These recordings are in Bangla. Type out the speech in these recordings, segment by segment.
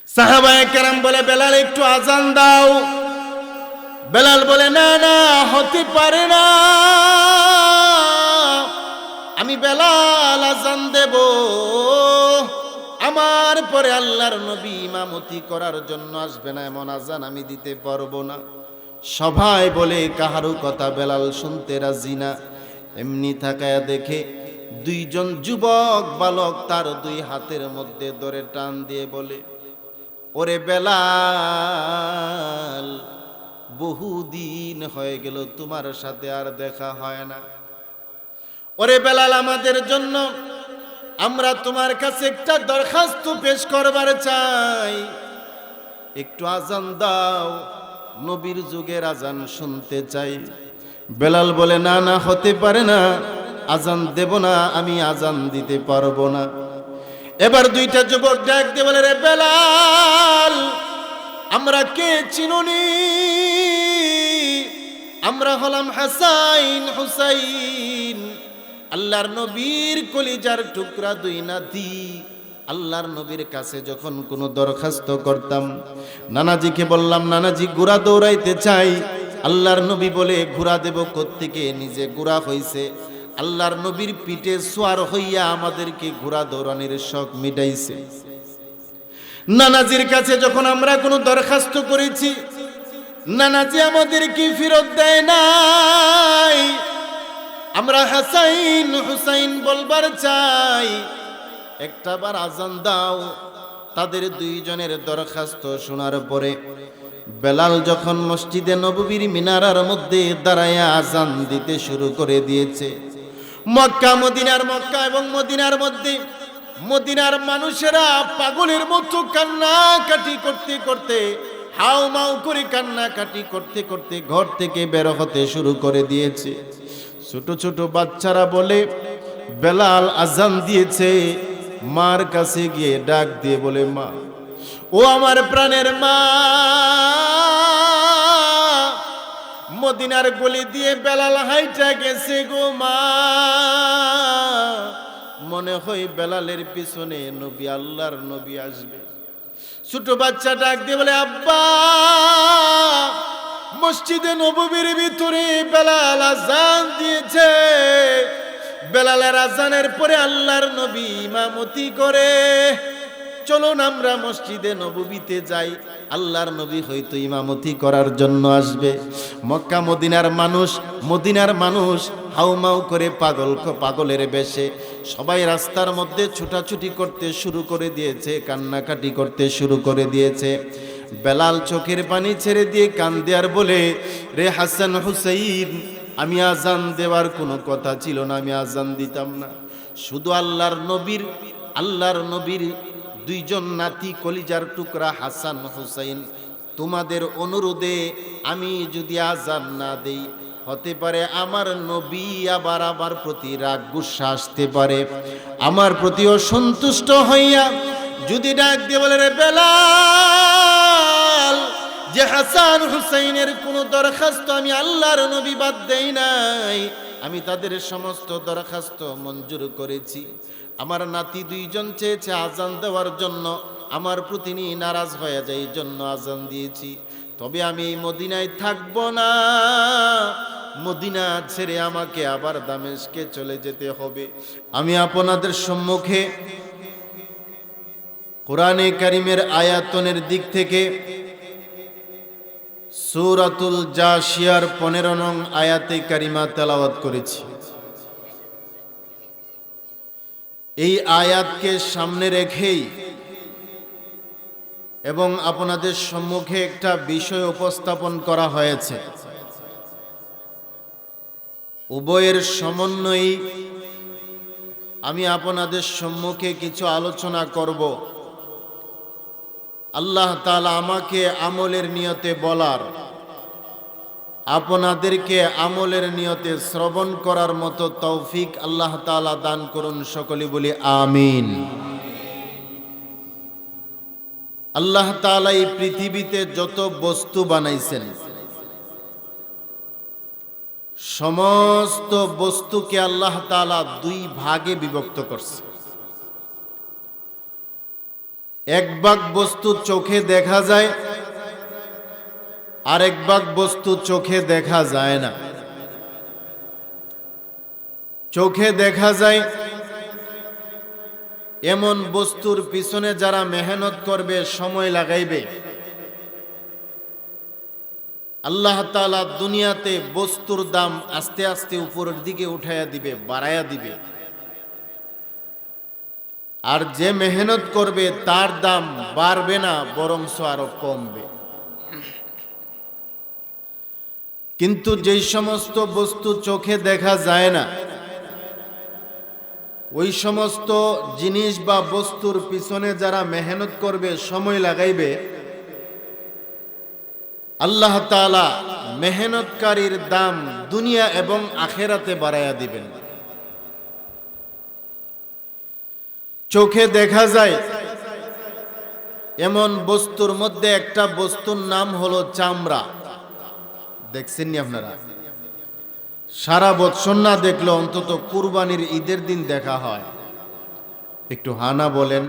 সাহাবায়ে কেরাম বলে, বেলাল একটু আজান দাও। বেলাল বলে, না না, হতে পারে না, আমি বেলাল আজান দেব, আমার পরে আল্লাহর নবী ইমামতি করার জন্য আসবে না, এমন আজান আমি দিতে পারবো না। সবাই বলে কাহারও কথা বেলাল শুনতে রাজি না। এমনি থাকায় দেখে দুইজন যুবক বালক তার দুই হাতের মধ্যে ধরে টান দিয়ে বলে, ওরে বেলাল, বহুদিন হয়ে গেল তোমার সাথে আর দেখা হয় না। ওরে বেলাল, আমাদের জন্য আমরা তোমার কাছে একটা দরখাস্ত পেশ করবার চাই, একটু আজান দাও, নবীর যুগের আজান শুনতে চাই। বেলাল বলে, না না, হতে পারে না, আজান দেব না, আমি আজান দিতে পারবো না। এবার দুইটা যুবক ডাক দিয়ে বলে, রে বেলাল, আমরা কে চিনুনি? আমরা হলাম হাসাইন হুসাইন, আল্লাহর নবীর কলিজার টুকরা দুই নাতি। আল্লাহর নবীর কাছে যখন কোনো দরখাস্ত করতাম, নানাজিকে বললাম, নানাজি ঘোড়া দৌড়াইতে চাই। আল্লাহর নবী বলে, ঘোড়া দেব কোত্থেকে? নিজে ঘোড়া হইছে, আল্লাহর নবীর পিঠে সোয়ার হইয়া আমাদেরকে ঘোড়া দৌড়ানোর শখ মিটাইছে। নানাজির কাছে যখন আমরা কোনো দরখাস্ত করেছি, নানাজি আমাদেরকে ফেরত দেয় নাই। আমরা হাসাইন হুসাইন বলবার চাই, একটাবার আজান দাও। তাদের দুইজনের দরখাস্ত শোনার পরে বেলাল যখন মসজিদে নববীর মিনারার মধ্যে দাঁড়ায়া আজান দিতে শুরু করে দিয়েছে, মক্কা এবং মদিনার মধ্যে মদিনার মানুষেরা পাগলের মতো কান্নাকাটি করতে করতে, হাউ মাউ করে কান্নাকাটি করতে করতে ঘর থেকে বের হতে শুরু করে দিয়েছে। ছোট ছোট বাচ্চারা বলে, বেলাল আজান দিয়েছে। মার কাছে গিয়ে ডাক দিয়ে বলে, মা, ও আমার প্রাণের মা, মদিনার গলি দিয়ে বেলাল হাইটা গেছে গো মা, মনে হয় বেলালের পিছনে নবী, আল্লাহর নবী আসবে। ছোট বাচ্চা ডাক দিয়ে বলে, আব্বা, মসজিদে নববীর ভিতরে বেলাল আজান দিয়েছে, বেলালের আজানের পরে আল্লাহর নবী ইমামতি করে, চলুন আমরা মসজিদে নববীতে যাই, আল্লাহর নবী হয়তো ইমামতি করার জন্য আসবে। মক্কা মদিনার মানুষ হাউমাউ করে পাগলের বেশে সবাই রাস্তার মধ্যে ছুটাছুটি করতে শুরু করে দিয়েছে, কান্নাকাটি করতে শুরু করে দিয়েছে। বেলাল চোখের পানি ছেড়ে দিয়ে কান্দে আর বলে, রে হাসান হুসাইন, আমি আজান দেওয়ার কোনো কথা ছিল না, আমি আজান দিতাম না, শুধু আল্লাহর নবীর দুইজন নাতি কলিজার টুকরা হাসান হুসাইন, তোমাদের অনুরোধে আমি যদি আজান না দেই, হতে পারে আমার নবী আবার আমার প্রতি রাগ গুসা আসতে পারে, আমার প্রতি অসন্তুষ্ট হইয়া যদি ডাক দিয়ে বলে, রে বেলাল, যে হাসান হুসাইনের কোনো দরখাস্ত আমি আল্লাহর নবী বাদ দেই নাই, আমি তাদের সমস্ত দরখাস্ত মঞ্জুর করেছি। আমার নাতি দুইজন চেয়েছে আজান দেওয়ার জন্য, আমার প্রতি নারাজ হয়ে যায়, এই জন্য আজান দিয়েছি। তবে আমি এই মদিনায় থাকব না, মদিনা ছেড়ে আমাকে আবার দামেস্কে চলে যেতে হবে। আমি আপনাদের সম্মুখে কোরআনে কারিমের আয়াতনের দিক থেকে সূরাতুল জাসিয়ার 15 নং আয়াতে কারিমা তেলাওয়াত করেছি। এই আয়াতকে সামনে রেখেই এবং আপনাদের সম্মুখে একটা বিষয় উপস্থাপন করা হয়েছে, উভয়ের সমন্বয়ে আমি আপনাদের সম্মুখে কিছু আলোচনা করব। আল্লাহ তাআলা আমাকে আমলের নিয়তে বলার, আপনাদেরকে আমলের নিয়তে শ্রবণ করার মতো তৌফিক আল্লাহ তাআলা দান করুন, সকলে বলি আমিন। আল্লাহ তাআলা এই পৃথিবীতে যত বস্তু বানাইছেন, সমস্ত বস্তুকে আল্লাহ তাআলা দুই ভাগে বিভক্ত করছে। এক ভাগ বস্তু চোখে দেখা যায়, আরেক ভাগ বস্তু চোখে দেখা যায় না। চোখে দেখা যায় এমন বস্তুর পিছনে যারা মেহনত করবে, সময় লাগাইবে, আল্লাহ তাআলা দুনিয়াতে বস্তুর দাম আস্তে আস্তে উপরের দিকে উঠাইয়া দিবে, বাড়াইয়া দিবে। আর যে মেহনত করবে তার দাম বাড়বে না, বরংস আরো কমবে। কিন্তু যেই সমস্ত বস্তু চোখে দেখা যায় না, ওই সমস্ত জিনিস বা বস্তুর পিছনে যারা মেহনত করবে, সময় লাগাইবে, আল্লাহ তাআলা মেহনতকারীর দাম দুনিয়া এবং আখেরাতে বাড়াইয়া দিবেন। চোখে দেখা যায় এমন বস্তুর মধ্যে একটা বস্তুর নাম হলো চামড়া। দেখছেন নি আপনারা? সারা বছর না দেখলে অন্তত কুরবানির ঈদের দিন দেখা হয়। একটু হানা বলেন।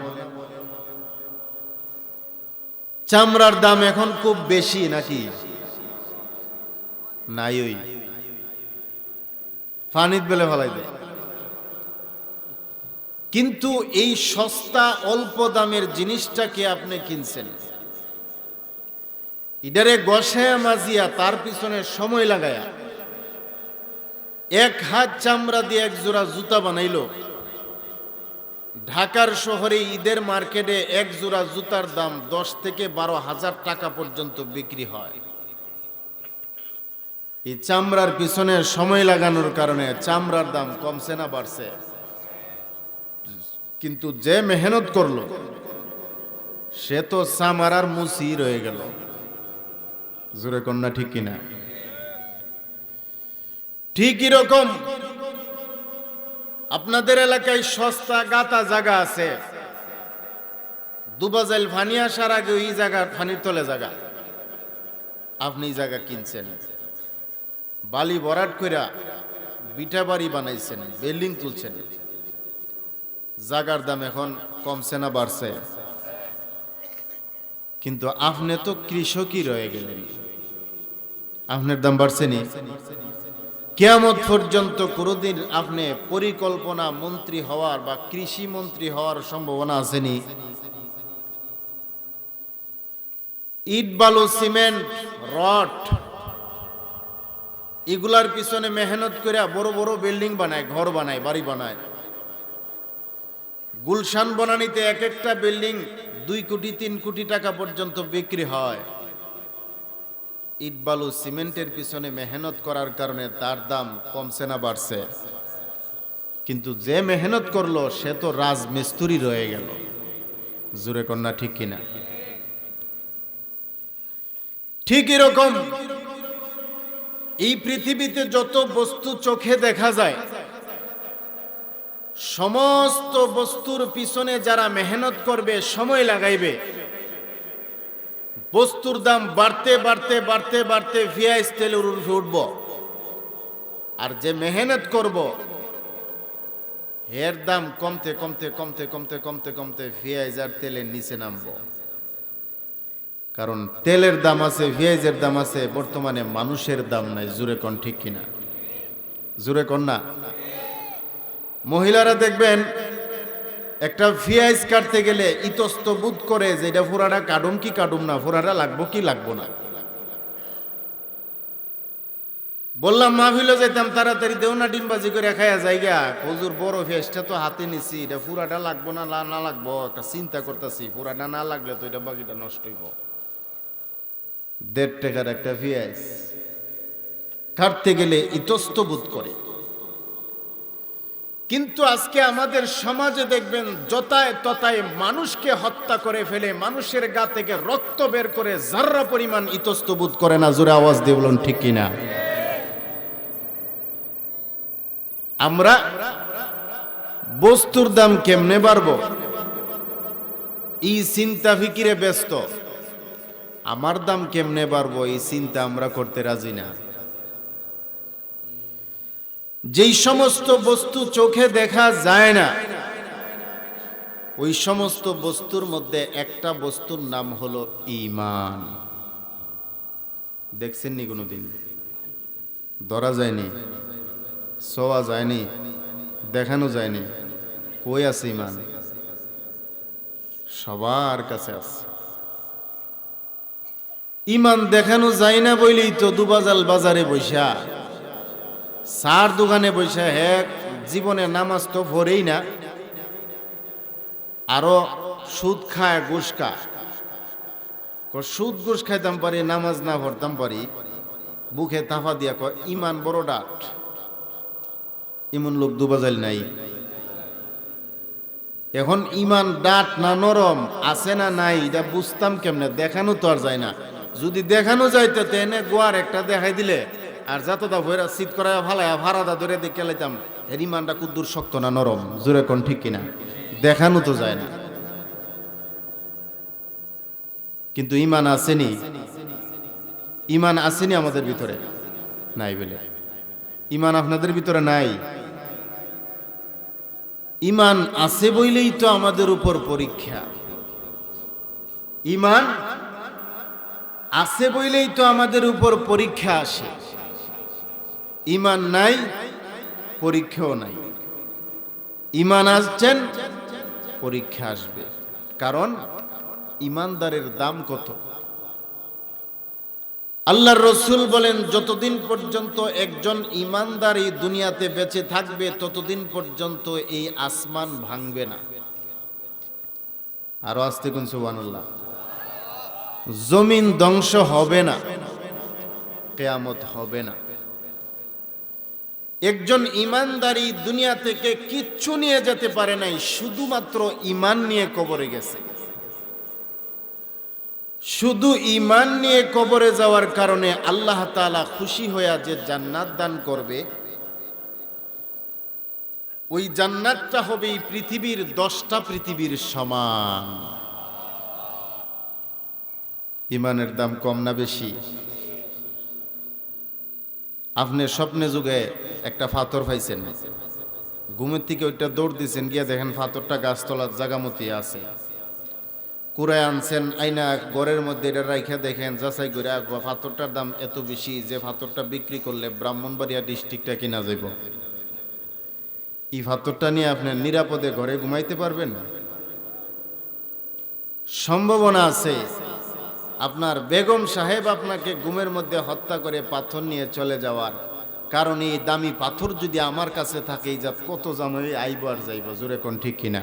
চামড়ার দাম এখন খুব বেশি নাকি? নাই, ওই ফানিত বেলে ফেলাই দেয়। কিন্তু এই সস্তা অল্প দামের জিনিসটাকে আপনি কিনছেন, ইডারে গসায়া মাজিয়া তার পিছনে সময় লাগায়া এক হাত চামড়া দিয়ে এক জোড়া জুতা বানাইলো। ঢাকার শহরে ঈদের মার্কেটে এক জোড়া জুতার দাম 10 থেকে 12,000 টাকা পর্যন্ত বিক্রি হয়। এই চামড়ার পিছনে সময় লাগানোর কারণে চামড়ার দাম কমছে না বাড়ছে? কিন্তু যে মেহনত করলো সে তো চামড়ার মুসি রয়ে গেল। জোরে কন্যা ঠিক কিনা? ঠিক এরকম আপনাদের এলাকায় সস্তা গাতা জায়গা আছে, দুবাজাইল ফানি আসার আগে ওই জায়গা ফানির তলে জায়গা, আপনি জায়গা কিনছেন, বালি ভরাট কইরা বিটা বাড়ি বানাইছেন, বিল্ডিং তুলছেন, জায়গার দাম এখন কমছে না বাড়ছে? কিন্তু আপনি তো কৃষকই রয়ে গেলেন, আপনার দাম বাড়ছে নি? কিয়ামত পর্যন্ত কোনদিন আপনি পরিকল্পনা মন্ত্রী হওয়ার বা কৃষি মন্ত্রী হওয়ার সম্ভাবনা আসেনি? ইট বালু সিমেন্ট রড এগুলার পিছনে মেহনত করে বড় বড় বিল্ডিং বানায়, ঘর বানায়, বাড়ি বানায়। গুলশান বনানীতে এক একটা বিল্ডিং 2 কোটি 3 কোটি টাকা পর্যন্ত বিক্রি হয়। ইট বালু সিমেন্টের পিছনে মেহনত করার কারণে তার দাম কমছে না বাড়ছে? কিন্তু যে মেহনত করলো সে তো রাজমিস্ত্রি রয়ে গেল। জোরে কন্যা ঠিক কিনা? ঠিক এরকম এই পৃথিবীতে যত বস্তু চোখে দেখা যায়, সমস্ত বস্তুর পিছনে যারা মেহনত করবে, সময় লাগাইবে, বস্তুর দাম বাড়তে বাড়তে বাড়তে বাড়তে পেঁয়াজ তেলের উপরে উঠব। আর যে মেহনত করব এর দাম কমতে কমতে কমতে কমতে কমতে কমতে পেঁয়াজ আর তেলের নিচে নামব। কারণ তেলের দাম আছে, পেঁয়াজের দাম আছে, বর্তমানে মানুষের দাম নাই। জোরে কন ঠিক কিনা? জোরে কন না? মহিলারা দেখবেন একটা পেঁয়াজ কাটতে গেলে ইতস্ত বোধ করে যে এটা ফুরাটা কাটুম কি কাটুম না, ফুরাটা লাগবো কি লাগবো না। বললাম মাহফিলে যেতাম তাড়াতাড়ি দেওনা ডিমবাজি করে খাইয়া যাইগা, হুজুর বড় পেঁয়াজটা তো হাতে নিছি, এটা ফুরাটা লাগবো না না লাগবো, একটা চিন্তা করতেছি, ফুরাটা না লাগলে তো এটা বাকিটা নষ্ট হইব। 1.5 টাকার একটা পেঁয়াজ কাটতে গেলে ইতস্ত বোধ করে। কিন্তু আজকে আমাদের সমাজে দেখবেন যতায় ততায় মানুষকে হত্যা করে ফেলে, মানুষের গা থেকে রক্ত বের করে যাররা পরিমাণ ইতস্তবোধ করে না। জোরে আওয়াজ দিয়ে বলুন ঠিক কিনা? আমরা বস্তুর দাম কেমনে বাড়বো এই চিন্তা ফিকিরে ব্যস্ত, আমার দাম কেমনে বাড়বো এই চিন্তা আমরা করতে রাজি না। যেই সমস্ত বস্তু চোখে দেখা যায় না ওই সমস্ত বস্তুর মধ্যে একটা বস্তুর নাম হলো ঈমান। দেখছেন নি কোনোদিন? ধরা যায়নি, ছোঁয়া যায়নি, দেখানো যায়নি। কই আছে ঈমান? সবার কাছে আছে। ঈমান দেখানো যায় না বইলেই তো দুবাজাল বাজারে বৈশা, সার দোকানে বৈশা হ্যাঁ জীবনে নামাজ তো পড়েই না, আরো সুদ খায়, ঘুষ খায়। সুদ ঘুষ খাইতাম পারি, নামাজ না পড়তাম পারি, বুকে তাফা দিয়া কয় ঈমান বড় ডাট। এমন লোক দুবাজাল নাই। এখন ঈমান ডাট না নরম, আছে না নাই, এটা বুঝতাম কেমনে? দেখানো তো আর যায় না। যদি দেখানো যাইতো তেনে গোয়ার একটা দেখাই দিলে আর যতটা ভৈরা শীত করায় ফালাইয়া ভাড়াদা ধরে দেখে লাইতাম এর ঈমানটা কুদ্দুর শক্ত না নরম। জোরে কোন ঠিক কিনা? দেখানো তো যায় না। কিন্তু ঈমান আসেনি, ঈমান আসেনি আমাদের ভিতরে নাই বলে। ঈমান আপনাদের ভিতরে নাই। ঈমান আছে বইলেই তো আমাদের উপর পরীক্ষা। ঈমান আছে বইলেই তো আমাদের উপর পরীক্ষা আসে। ঈমান নাই, পরীক্ষাও নাই। ঈমান আসছেন, পরীক্ষা আসবে। কারণ ঈমানদারের দাম কত? আল্লাহর রাসূল বলেন, যতদিন পর্যন্ত একজন ঈমানদার এই দুনিয়াতে বেঁচে থাকবে ততদিন পর্যন্ত এই আসমান ভাঙবে না। আরো আস্তে কোন সুবহানাল্লাহ। জমিন ধ্বংস হবে না, কিয়ামত হবে না। একজন ঈমানদারি দুনিয়া থেকে কিচ্ছু নিয়ে যেতে পারে নাই, শুধুমাত্র ঈমান নিয়ে কবরে গেছে। শুধু ঈমান নিয়ে কবরে যাওয়ার কারণে আল্লাহ তাআলা খুশি হয়ে যে জান্নাত দান করবে, ওই জান্নাতটা হবে এই পৃথিবীর 10টা পৃথিবীর সমান। ঈমানের দাম কম না বেশি? আপনি স্বপ্নে যুগে একটা পাথর পাইছেন, ঘুমের থেকে ওইটা দৌড় দিয়েছেন, গিয়ে দেখেন পাথরটা গাছতলার জায়গামতি আছে। কুড়ায় আনছেন, আইনা ঘরের মধ্যে এটা রাইখা দেখেন, যাচাই করে পাথরটার দাম এত বেশি যে পাথরটা বিক্রি করলে ব্রাহ্মণবাড়িয়া ডিস্ট্রিক্টটা কিনা যাইব। এই পাথরটা নিয়ে আপনি নিরাপদে ঘরে ঘুমাইতে পারবেন? সম্ভাবনা আছে আপনার বেগম সাহেব আপনাকে ঘুমের মধ্যে হত্যা করে পাথর নিয়ে চলে যাওয়ার। কারণ এই দামি পাথর যদি আমার কাছে থাকে, এই যা কত জামাই আইব আর যাইব। জোরে কোন ঠিক কিনা?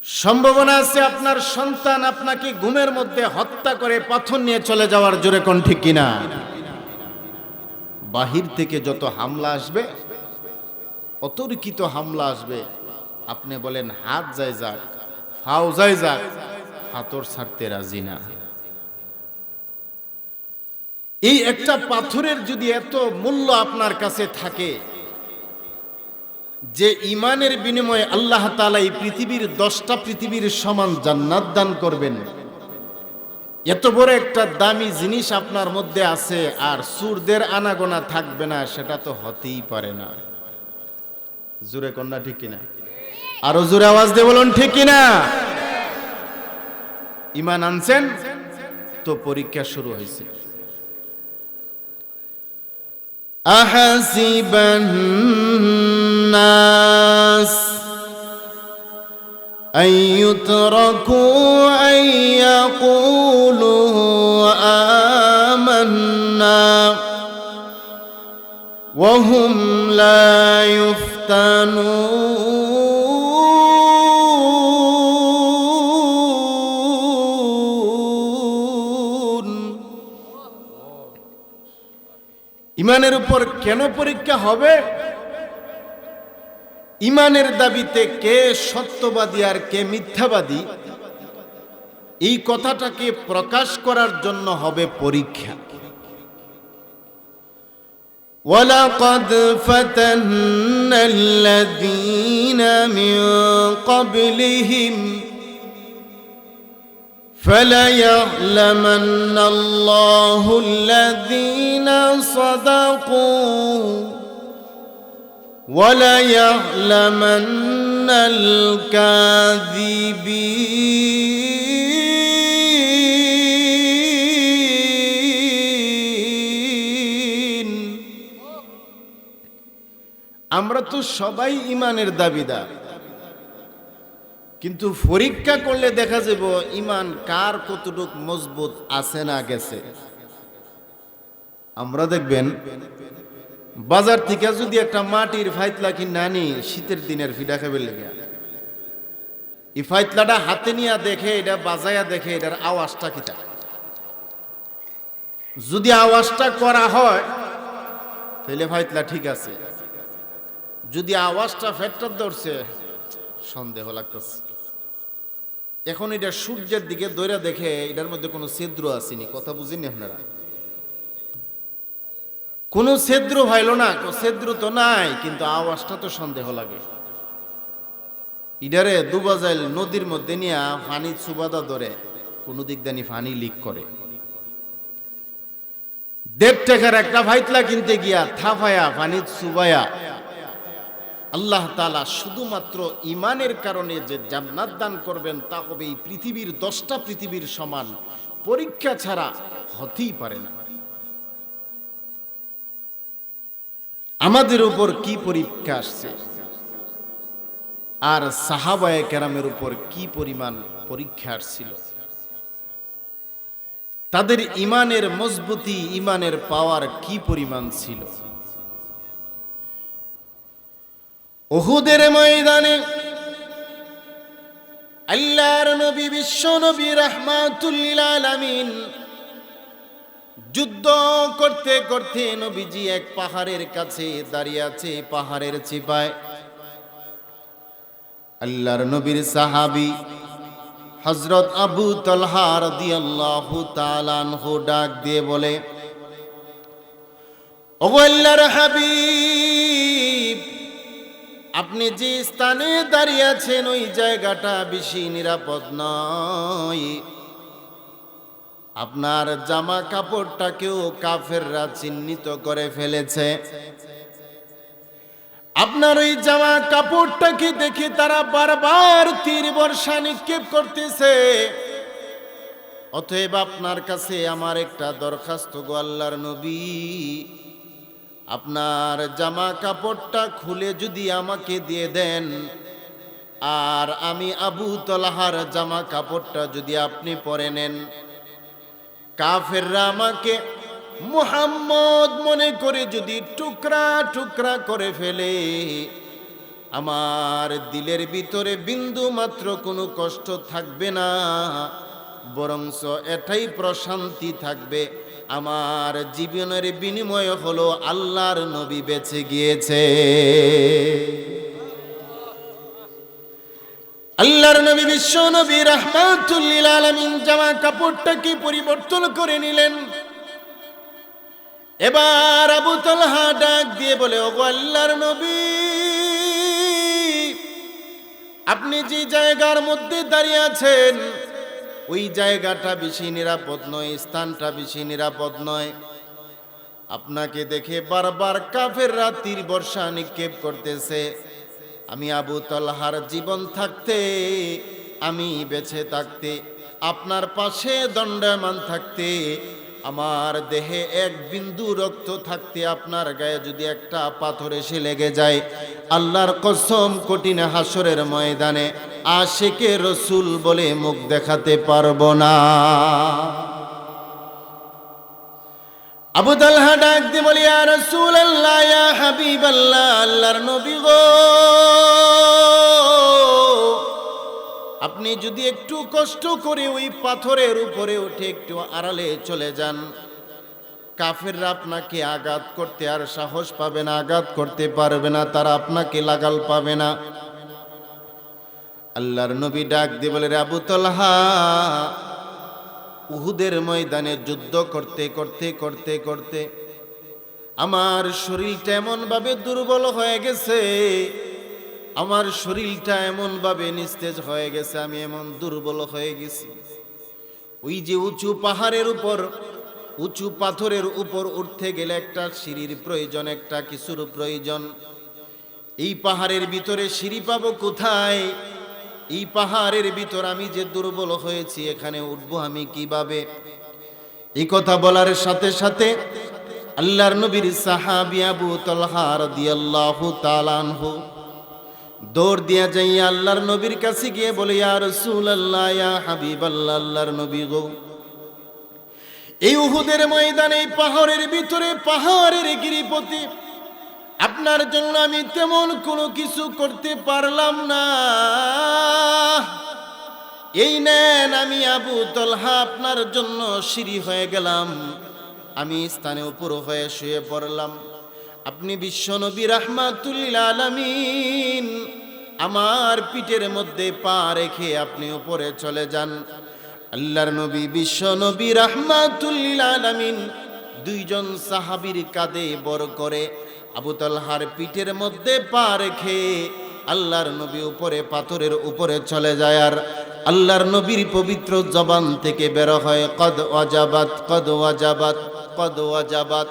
সম্ভাবনা আছে আপনার সন্তান আপনাকে ঘুমের মধ্যে হত্যা করে পাথর নিয়ে চলে যাওয়ার। জোরে কোন ঠিক কিনা? বাহির থেকে যত হামলা আসবে, অতর্কিত হামলা আসবে, আপনি বলেন হাত যায় যাক, ফাও যায় যাক, পাথর ছাড়তে রাজি না। এই একটা পাথরের যদি এত মূল্য আপনার কাছে থাকে যে ঈমানের বিনিময়ে আল্লাহ তাআলা এই পৃথিবীর 10টা পৃথিবীর সমান জান্নাত দান করবেন, এত বড় একটা দামি জিনিস আপনার মধ্যে আছে আর সুরদের আনাগোনা থাকবে না, সেটা তো হতেই পারে না। জোরে কন্যা ঠিক কিনা? আরো জোরে আওয়াজ দিয়ে বলুন ঠিক কিনা? ঈমান আনছেন তো পরীক্ষা শুরু হয়েছে। আহাসিবান নাস আইয়ুতরাকু আইয়াকুলু আমান্না ওয়া হুম লা ইফতানুন। ঈমানের উপর কেন পরীক্ষা হবে? ঈমানের দাবিতে কে সত্যবাদী আর কে মিথ্যাবাদী, এই কথাটাকে প্রকাশ করার জন্য হবে পরীক্ষা। ওয়ালাকাদ ফাতান্নাল্লাযীনা মিন ক্বাবলিহিম فَلَيَعْلَمَنَّ اللَّهُ الَّذِينَ صَدَقُوا وَلَيَعْلَمَنَّ الكاذبين আমরা তো সবাই ঈমানের দাবিদার, কিন্তু পরীক্ষা করলে দেখা যাব ঈমান কার কতটুক মজবুত আছে না গেছে। আমরা দেখবেন বাজার থেকে যদি একটা মাটির ফাইতলা কিনে আনি শীতের দিনের ফিডা খাবে লেগে, এই ফাইতলাটা হাতে নিয়ে দেখে, এটা বাজায়া দেখে এটার আওয়াজটা কিটা। যদি আওয়াজটা করা হয় তাহলে ফাইতলা ঠিক আছে, যদি আওয়াজটা ফেটটার ধরছে সন্দেহ লাগতেছে। এখন এটা সূর্যের দিকে দৌড়া দেখে এটার মধ্যে কোনো ছিদ্র আসেনি, কথা বুঝিনি আপনারা? কোনো ছিদ্র ভাইল না, ছিদ্র তো নাই, কিন্তু আওয়াজটা তো সন্দেহ লাগে। ইডারে দুবাজাইল নদীর মধ্যে নিয়ে পানি সুবাদা ধরে কোন দিক দানি পানি লিক করে। 1.5 টাকার একটা ফাইতলা কিনতে গিয়া থাফায়া পানি সুবায়া আল্লাহ তাআলা শুধুমাত্র ঈমানের কারণে যে জান্নাত দান করবেন তা হবে এই পৃথিবীর 10টা পৃথিবীর সমান, পরীক্ষা ছাড়া হতেই পারে না। আমাদের উপর কি পরীক্ষা আসছে, আর সাহাবায়ে কেরামের উপর কি পরিমাণ পরীক্ষা আসছিল। তাদের ঈমানের মজবুতি, ঈমানের পাওয়ার কি পরিমাণ ছিল। উহুদের ময়দানে আল্লাহর নবী, বিশ্ব নবী রাহমাতুল লিল আলামিন যুদ্ধ করতে করতে নবীজি এক পাহাড়ের কাছে দাঁড়িয়ে আছে। পাহাড়ের চিপায় আল্লাহর নবীর সাহাবী হযরত আবু তালহা রাদিয়াল্লাহু তাআলা আনহু ডাক দিয়ে বলে, ও আল্লাহর হাবিব, আপনি যে স্থানে দাঁড়িয়ে আছেন ওই জায়গাটা বেশি নিরাপদ নয়। আপনার জামা কাপড়টাকেও কাফেররা চিহ্নিত করে ফেলেছে। আপনার ওই জামা কাপড়টাকে দেখে তারা বারবার তীর বর্ষা নিক্ষেপ করতেছে। অতএব আপনার কাছে আমার একটা দরখাস্ত গো আল্লাহর নবী, আপনার জামা কাপড়টা খুলে যদি আমাকে দিয়ে দেন, আর আমি আবু তালহার জামা কাপড়টা যদি আপনি পরে নেন, কাফেররা আমাকে মুহাম্মদ মনে করে যদি টুকরা টুকরা করে ফেলে, আমার দিলের ভিতরে বিন্দু মাত্র কোনো কষ্ট থাকবে না, বরঞ্চ এটাই প্রশান্তি থাকবে, আমার জীবনের বিনিময় হলো আল্লাহর নবী বেঁচে গিয়েছে। আল্লাহর নবী, বিশ্ব নবী রাহমাতুল লিল আলামিন জামা কাপড়টাকে পরিবর্তন করে নিলেন। এবার আবু তালহা ডাক দিয়ে বলে, ওগো আল্লাহর নবী, আপনি যে জায়গার মধ্যে দাঁড়িয়ে আছেন ওই জায়গাটা বেশি নিরাপদ নয়, স্থানটা বেশি নিরাপদ নয়। আপনাকে দেখে বারবার কাফেররা তীর বর্ষা নিক্ষেপ করতেছে। আমি আবু তালহার জীবন থাকতে, আমি বেঁচে থাকতে, আপনার পাশে দণ্ডায়মান থাকতে, আমার দেহে এক বিন্দু রক্ত থাকতে, আপনার গায়ে যদি একটা পাথর এসে লেগে যায়, আল্লাহর কসম কঠিন হাসরের ময়দানে আশিকে রসুল বলে মুখ দেখাতে পারবো না। আবু তালহা ডাক দিয়ে বলি, ইয়া রাসূলুল্লাহ, ইয়া হাবিবাল্লাহ, আল্লাহর নবী গো, আপনি যদি একটু কষ্ট করে ওই পাথরের উপরে উঠে একটু আড়ালে চলে যান, কাফেররা আপনাকে আঘাত করতে আর সাহস পাবে না, আঘাত করতে পারবে না, তারা আপনাকে লাগাল পাবে না। আল্লাহর নবী ডাক দিয়ে বলে, রে আবু তালহা, উহুদের ময়দানে যুদ্ধ করতে করতে করতে করতে আমার শরীরটা এমন ভাবে দুর্বল হয়ে গেছে, আমার শরীরটা এমন ভাবে নিস্তেজ হয়ে গেছে, আমি এমন দুর্বল হয়ে গেছি। ওই যে উঁচু পাহাড়ের উপর, উঁচু পাথরের উপর উঠতে গেলে একটা সিঁড়ির প্রয়োজন, একটা কিছুর প্রয়োজন। এই পাহাড়ের ভিতরে সিঁড়ি পাবো কোথায়? এই পাহাড়ের ভিতর আমি যে দুর্বল হয়েছি, এখানে উঠবো আমি কিভাবে? এই কথা বলার সাথে সাথে আল্লাহর নবীর সাহাবী আবু তালহা রাদিয়াল্লাহু তাআলা আনহু দৌড় দিয়া যাইয়া আল্লাহর নবীর কাছে গিয়ে বলে, ইয়া রাসূলুল্লাহ, ইয়া হাবিবাল্লাহ, আল্লাহর নবী গো, এই উহুদের ময়দানে, এই পাহাড়ের ভিতরে, পাহাড়ের গিরিপথে আপনার জন্য আমি তেমন কোনো কিছু করতে পারলাম না। এই নেন, আমি আবু তালহা আপনার জন্য সিঁড়ি হয়ে গেলাম, আমি স্থানে উপর হয়ে শুয়ে পড়লাম। আপনি বিশ্বনবী রাহমাতুল লিল আলামিন, আমার পিঠের মধ্যে পা রেখে আপনি উপরে চলে যান। আল্লাহর নবী বিশ্বনবী রাহমাতুল লিল আলামিন দুইজন সাহাবীর কাঁধে বর করে আবু তালহার পিঠের মধ্যে পা রেখে আল্লাহর নবী উপরে পাথরের উপরে চলে যায়। আর আল্লাহর নবীর পবিত্র জবান থেকে বের হয়, কদ ওয়াজাবাত, কদ ওয়াজাবাত, কদ ওয়াজাবাত।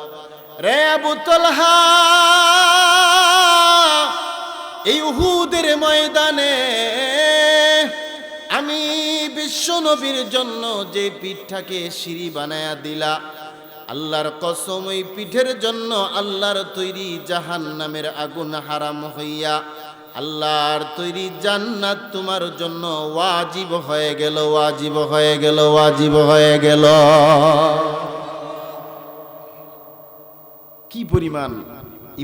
রে আবু তালহা, এই উহুদের ময়দানে আমি বিশ্বনবীর জন্য যে পিঠটাকে সিঁড়ি বানায়া দিলা, আল্লাহর কসম, ওই পিঠের জন্য আল্লাহর তৈরি জাহান্নামের আগুন হারাম হইয়া আল্লাহর তৈরি জান্নাত তোমার জন্য ওয়াজিব হয়ে গেল, ওয়াজিব হয়ে গেল, ওয়াজিব হয়ে গেল। কি পরিমাণ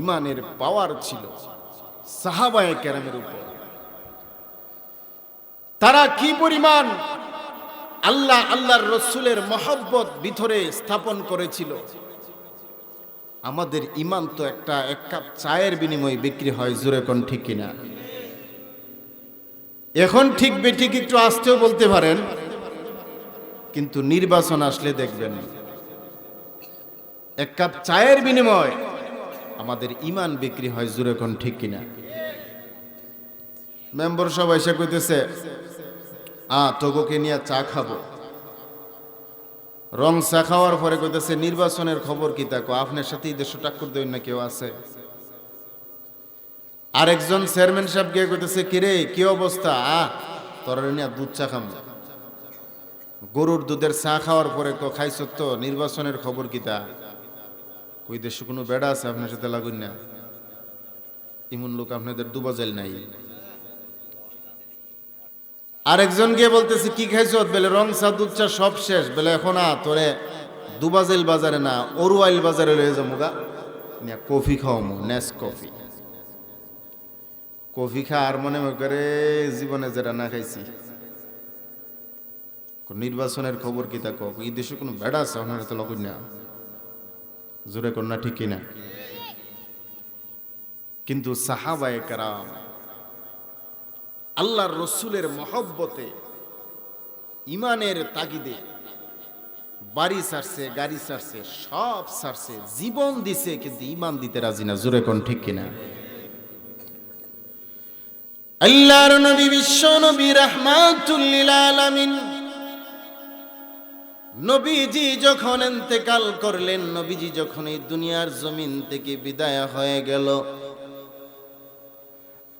ইমানের পাওয়ার ছিল সাহাবায়ে কেরামের উপর! তারা কি পরিমাণ আল্লাহর রসুলের মহব্বত ভিতরে স্থাপন করেছিল। আমাদের ইমান তো একটা এক কাপ চায়ের বিনিময়ে বিক্রি হয়, জোরে কোন ঠিক কিনা? এখন ঠিক বেঠিক একটু আসতেও বলতে পারেন, কিন্তু নির্বাচন আসলে দেখবেন এক কাপ চায়ের বিনিময়ে আমাদের ইমান বিক্রি হয়, জোরে কোন ঠিক কিনা? মেম্বার সবাই এসে কইতেছে, তোকে নিয়ে চা খাবো। রং চা খাওয়ার পরে কইতেছে, নির্বাচনের খবর কি তা কো? আপনার সাথে এই দেশ টাক্কর দেন না কেউ আছে? আরেকজন চেয়ারম্যান সাহেব গিয়ে কইতেছে, কিরে কি অবস্থা? তোর নিয়ে দুধ চা খাম। গরুর দুধের চা খাওয়ার পরে খাইছ তো, নির্বাচনের খবর কি তা? কই দেশে কোনো বেড়া আছে আপনার সাথে লাগুন না? এমন লোক আপনাদের দুবাজাইল নাই। আরেকজন গিয়ে বলতেছে, কি খাইছ? বেলে রং চা দুধ চা সব শেষ। বেলে এখন তোরে দুবাজাইল বাজারে না, অরুয়াইল বাজারে লয়ে যাবো গা, কফি খাওয়ামো, নেস কফি। কফি খা আর মনে করে জীবনে যেটা না খাইছি। নির্বাচনের খবর কি তা কক? এই দেশে কোনো বেড়া আছে আপনার হাতে লগুন না? জোরে কন্যা ঠিক কিনা? কিন্তু সাহাবায়ে কেরাম আল্লাহর রসুলের মহব্বতে, ইমানের তাগিদে বাড়ি ছাড়ছে, গাড়ি ছাড়ছে, সব ছাড়ছে, জীবন দিছে, কিন্তু ইমান দিতে রাজি না। জোরে কোন ঠিক কিনা? আল্লাহর নবী বিশ্ব নবী রাহমাতুল লিল আলামিন, নবীজি যখন ইন্তেকাল করলেন, নবীজি যখন এই দুনিয়ার জমিন থেকে বিদায় হয়ে গেল,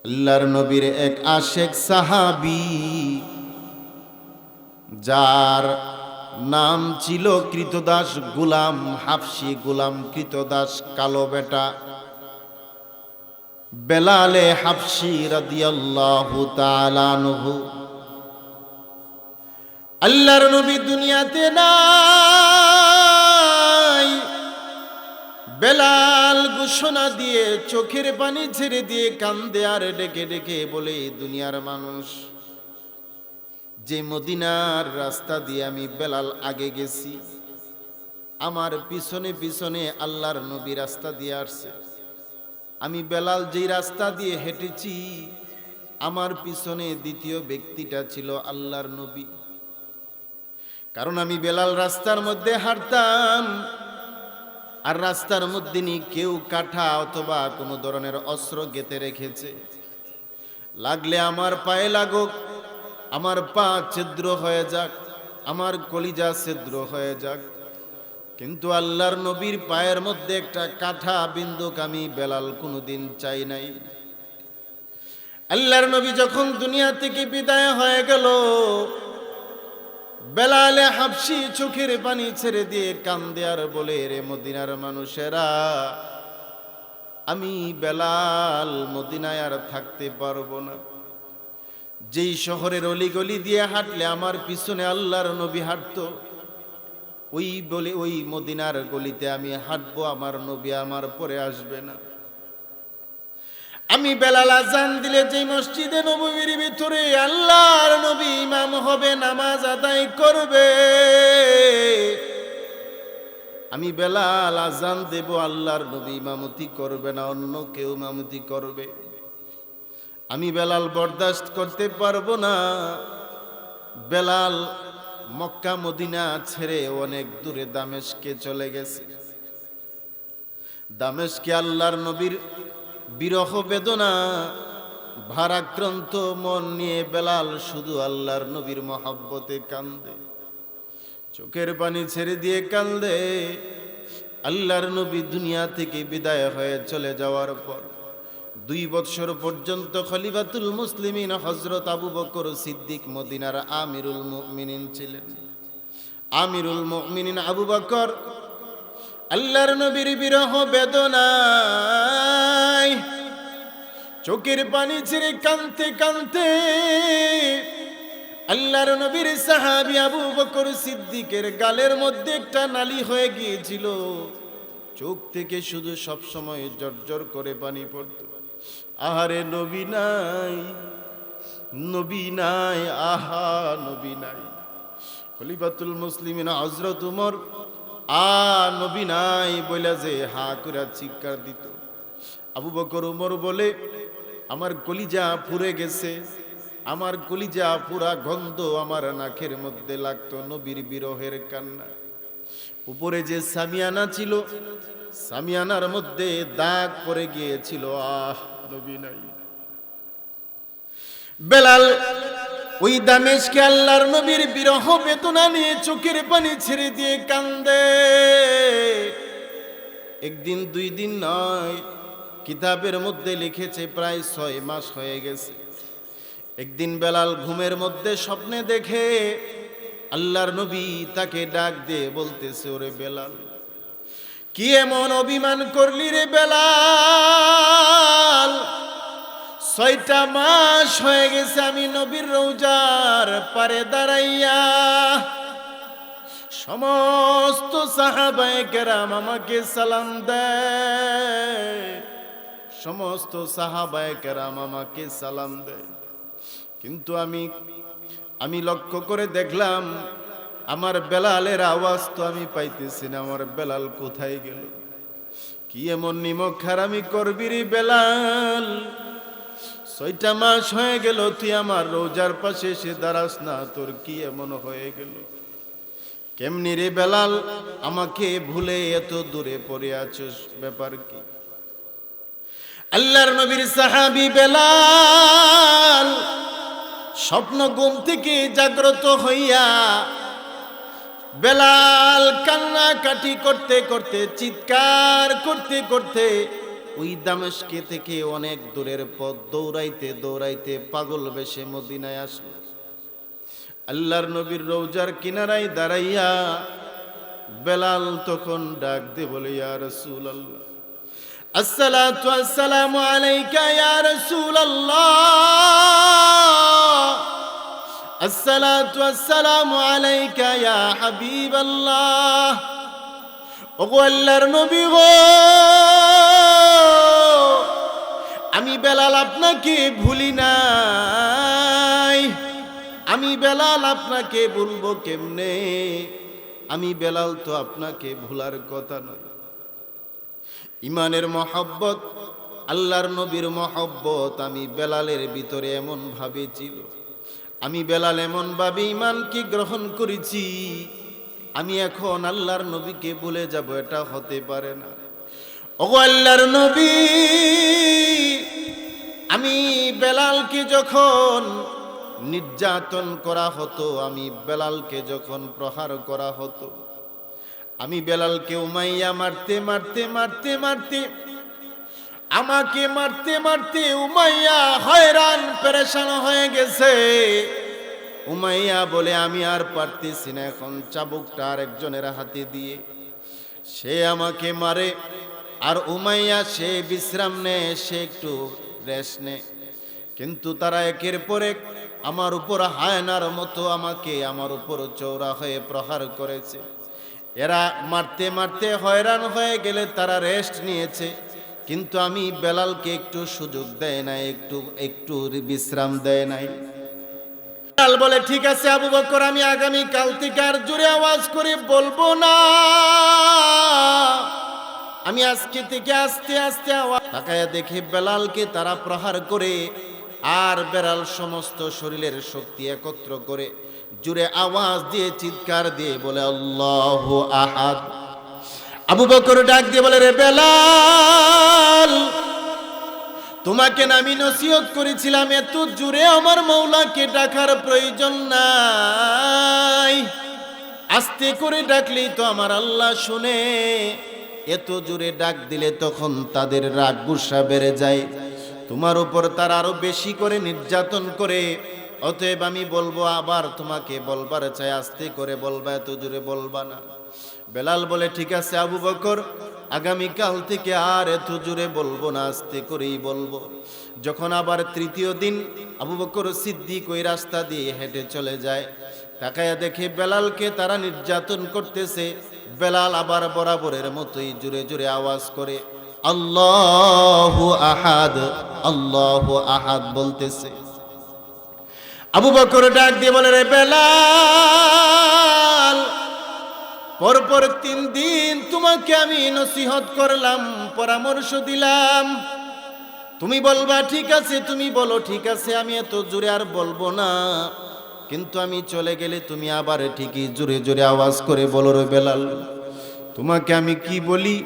আল্লাহর নবীর এক আশেক সাহাবী, যার নাম ছিল কৃতদাস গোলাম হাফসি, গোলাম কৃতদাস কালো বেটা বেলালে হাফসি রাদিয়াল্লাহু তাআলা আনহু। আল্লাহর নবী দুনিয়াতে নাই, বেলাল ঘোষণা দিয়ে চোখের পানি ছেড়ে দিয়ে কান্দে আর ডেকে ডেকে বলে, দুনিয়ার মানুষ, যে মদিনার রাস্তা দিয়ে আমি বেলাল আগে গেছি, আমার পিছনে পিছনে আল্লাহর নবী রাস্তা দিয়ে আসছে। আমি বেলাল যেই রাস্তা দিয়ে হেঁটেছি, আমার পিছনে দ্বিতীয় ব্যক্তিটা ছিল আল্লাহর নবী। কারণ আমি বেলাল রাস্তার মধ্যে হাঁটতাম, আর রাস্তার মধ্যে কেউ কাঠা অথবা কোনো ধরনের অস্ত্র গেঁথে রেখেছে, লাগলে আমার পায়ে লাগুক, আমার পা ছিদ্র হয়ে যাক, আমার কলিজা ছিদ্র হয়ে যাক, কিন্তু আল্লাহর নবীর পায়ের মধ্যে একটা কাঠা বিন্দুক আমি বেলাল কোনোদিন চাই নাই। আল্লাহর নবী যখন দুনিয়া থেকে বিদায় হয়ে গেল, বেলালে হাবশি চোখের পানি ছেড়ে দিয়ে কান্দে আর বলে, রে মদিনার মানুষেরা, আমি বেলাল মদিনায় আর থাকতে পারবো না। যেই শহরের অলিগলি দিয়ে হাঁটলে আমার পিছনে আল্লাহর নবী হাঁটতো, ওই মদিনার গলিতে আমি হাঁটবো, আমার নবী আমার পরে আসবে না। আমি বেলাল আযান দিলে যে মসজিদে নববীর ভিতরে আল্লাহর নবী ইমাম হবে, নামাজ আদায় করবে, আমি বেলাল আযান দেব, আল্লাহর নবী ইমামতি করবে না, অন্য কেউ ইমামতি করবে। আমি বেলাল বরদাস্ত করতে পারবো না। বেলাল মক্কা মদিনা ছেড়ে অনেক দূরে দামেস্কে চলে গেছে। দামেস্কে আল্লাহর নবীর বিরহ বেদনা ভারাক্রান্ত মন নিয়ে বেলাল শুধু আল্লাহর নবীর মহব্বতে কান্দে, চোখের পানি ছেড়ে দিয়ে কান্দে। আল্লাহর নবী দুনিয়া থেকে বিদায় হয়ে চলে যাওয়ার পর 2 বছর পর্যন্ত খলিফাতুল মুসলিমিন হযরত আবু বকর সিদ্দিক মদিনার আমিরুল মুমিনিন ছিলেন। আমিরুল মুমিনিন আবু বকর আল্লাহর নবীর বিরহ বেদনায় চোখের পানি ছেড়ে কাঁদতে কাঁদতে আল্লাহর নবীর সাহাবী আবু বকর সিদ্দিকের গালের মধ্যে একটা নালি হয়ে গিয়েছিল, চোখ থেকে শুধু সব সময় জর্জর করে পানি পড়তো। আহারে নবী নাই, নবী নাই, আহা নবী নাই। খলিফাতুল মুসলিমিন হযরত উমর নবী নাই বলে যে হা করে চিৎকার দিত। আবু বকর উমর বলে, আমার কলিজা পুড়ে গেছে, আমার কলিজা পুরা গন্ধ আমার নাকের মধ্যে লাগতো নবীর বিরহের কান্না। উপরে যে সামিয়ানা ছিল, সামিয়ানার মধ্যে দাগ পড়ে গিয়েছিল, আহ নবী নাই। বেলাল ওই দামেশকে আল্লাহর নবীর বিরহ বেদনা নিয়ে চোখের পানি ছেড়ে দিয়ে কান্দে। একদিন 2 দিন নয়, কিতাবের মধ্যে লিখেছে প্রায় 6 মাস হয়ে গেছে। একদিন বেলাল ঘুমের মধ্যে স্বপ্নে দেখে আল্লাহর নবী তাকে ডাক দিয়ে বলতেছে, ওরে বেলাল, কি এমন অভিমান করলি রে বেলাল? 6টা মাস হয়ে গেছে আমি নবীর রওজার পারে দাঁড়াইয়া, সমস্ত সাহাবায়ে কেরাম আমাকে সালাম দেয়, সমস্ত সাহাবায়ে কেরাম আমাকে সালাম দেয়, কিন্তু আমি লক্ষ্য করে দেখলাম আমার বেলালের আওয়াজ তো আমি পাইতেছি না। আমার বেলাল কোথায় গেল? কি এমন নিমক হারামি করবি রে বেলাল? 6টা মাস হয়ে গেল তুই আমার রোজার পাশে এসে দাঁড়াস না, তোর কি এমন হয়ে গেল? কেমনি রে বেলাল আমাকে ভুলে এত দূরে পড়ে আছিস, ব্যাপার কি? আল্লাহর নবীর সাহাবী বেলাল স্বপ্ন ঘুম থেকে জাগ্রত হইয়া বেলাল কান্নাকাটি করতে করতে, চিৎকার করতে করতে ওই দামেস্কে থেকে অনেক দূরের পথ দৌড়াইতে দৌড়াইতে পাগল বেশে মদিনায় আসলো। আল্লাহর নবীর রওজার কিনারায় দাঁড়াইয়া বেলাল তখন ডাক দিয়ে বলে, ইয়া রাসূলুল্লাহ, আসসালাতু আসসালামু আলাইকা ইয়া রাসূলুল্লাহ, আসসালাতু আসসালামু আলাইকা ইয়া হাবিবাল্লাহ। ওগো আল্লাহর নবী গো, আমি বেলাল আপনাকে ভুলি নাই, আমি বেলাল আপনাকে ভুলবো কেমনে? আমি বেলাল তো আপনাকে ভুলার কথা নয়। ইমানের মহব্বত, আল্লাহর নবীর মহব্বত আমি বেলালের ভিতরে এমন ভাবে ছিল, আমি বেলাল এমন ভাবে ইমানকে গ্রহণ করেছি, আমি এখন আল্লাহর নবীকে ভুলে যাব, এটা হতে পারে না। ওগো আল্লাহর নবী, আমি বেলালকে যখন নির্যাতন করা হতো, আমি বেলালকে যখন প্রহার করা হতো, আমি বেলালকে উমাইয়া মারতে মারতে মারতে মারতে আমাকে মারতে মারতে উমাইয়া হয়রান পেরেশান হয়ে গেছে। উমাইয়া বলে আমি আর পারতেছি না, এখন চাবুকটা আরেকজনের হাতে দিয়ে সে আমাকে মারে, আর উমাইয়া সে বিশ্রাম নেয়, সে একটু রেস্ট নেয়। কিন্তু তারা একের পর এক আমার উপর হায়নার মতো আমাকে আমার উপর চওড়া হয়ে প্রহার করেছে। এরা মারতে মারতে হয়রান হয়ে গেলে তারা রেস্ট নিয়েছে, কিন্তু আমি বেলালকে একটু সুযোগ দেয় নাই, একটু বিশ্রাম দেয় নাই। বেলাল বলে ঠিক আছে আবু বকর, আমি আগামী কাল থেকে আর জোরে আওয়াজ করে বলবো না, আমি আজকে থেকে আস্তে আস্তে আওয়াজ। তাকায়া দেখে বেলালকে তারা প্রহার করে, আর বেলাল সমস্ত শরীরের শক্তি একত্র করে জোরে আওয়াজ দিয়ে চিৎকার দিয়ে বলে আল্লাহু আহাদ। আবু বকর ডাক দিয়ে বলে রে বেলাল, তোমাকে না আমি নসিহত করেছিলাম এত জোরে আমার মওলাকে ডাকার প্রয়োজন নাই, আস্তে করে ডাকলেই তো আমার আল্লাহ শুনে, এত জোরে ডাক দিলে তখন তাদের রাগ গুসা বেড়ে যায়, তোমার উপর তারা আরো বেশি করে নির্যাতন করে, অতএব আমি বলবো আবার তোমাকে বলবার চাই, আস্তে করে বলবা, এত জোরে বলবা না। বেলাল বলে ঠিক আছে আবু বকর, আগামীকাল থেকে আর এত জোরে বলবো না, আস্তে করেই বলবো। যখন আবার তৃতীয় দিন আবু বকর সিদ্দিক ওই রাস্তা দিয়ে হেঁটে চলে যায়, তাকায়া দেখে বেলালকে তারা নির্যাতন করতেছে। বেলাল আবার বরাবরের মতোই জোরে জোরে আওয়াজ করে আল্লাহু আহাদ, আল্লাহু আহাদ বলতেছে। আবু বকর ডাক দিয়ে বলে রে বেলাল, পরপর 3 দিন তোমাকে আমি নসিহত করলাম, পরামর্শ দিলাম, তুমি বলবা ঠিক আছে, তুমি বলো ঠিক আছে, আমি এত জোরে আর বলবো না, কিন্তু আমি চলে গেলে তুমি আবার ঠিকই জোরে জোরে আওয়াজ করে বলো রে বেলাল, তোমাকে আমি কি বলি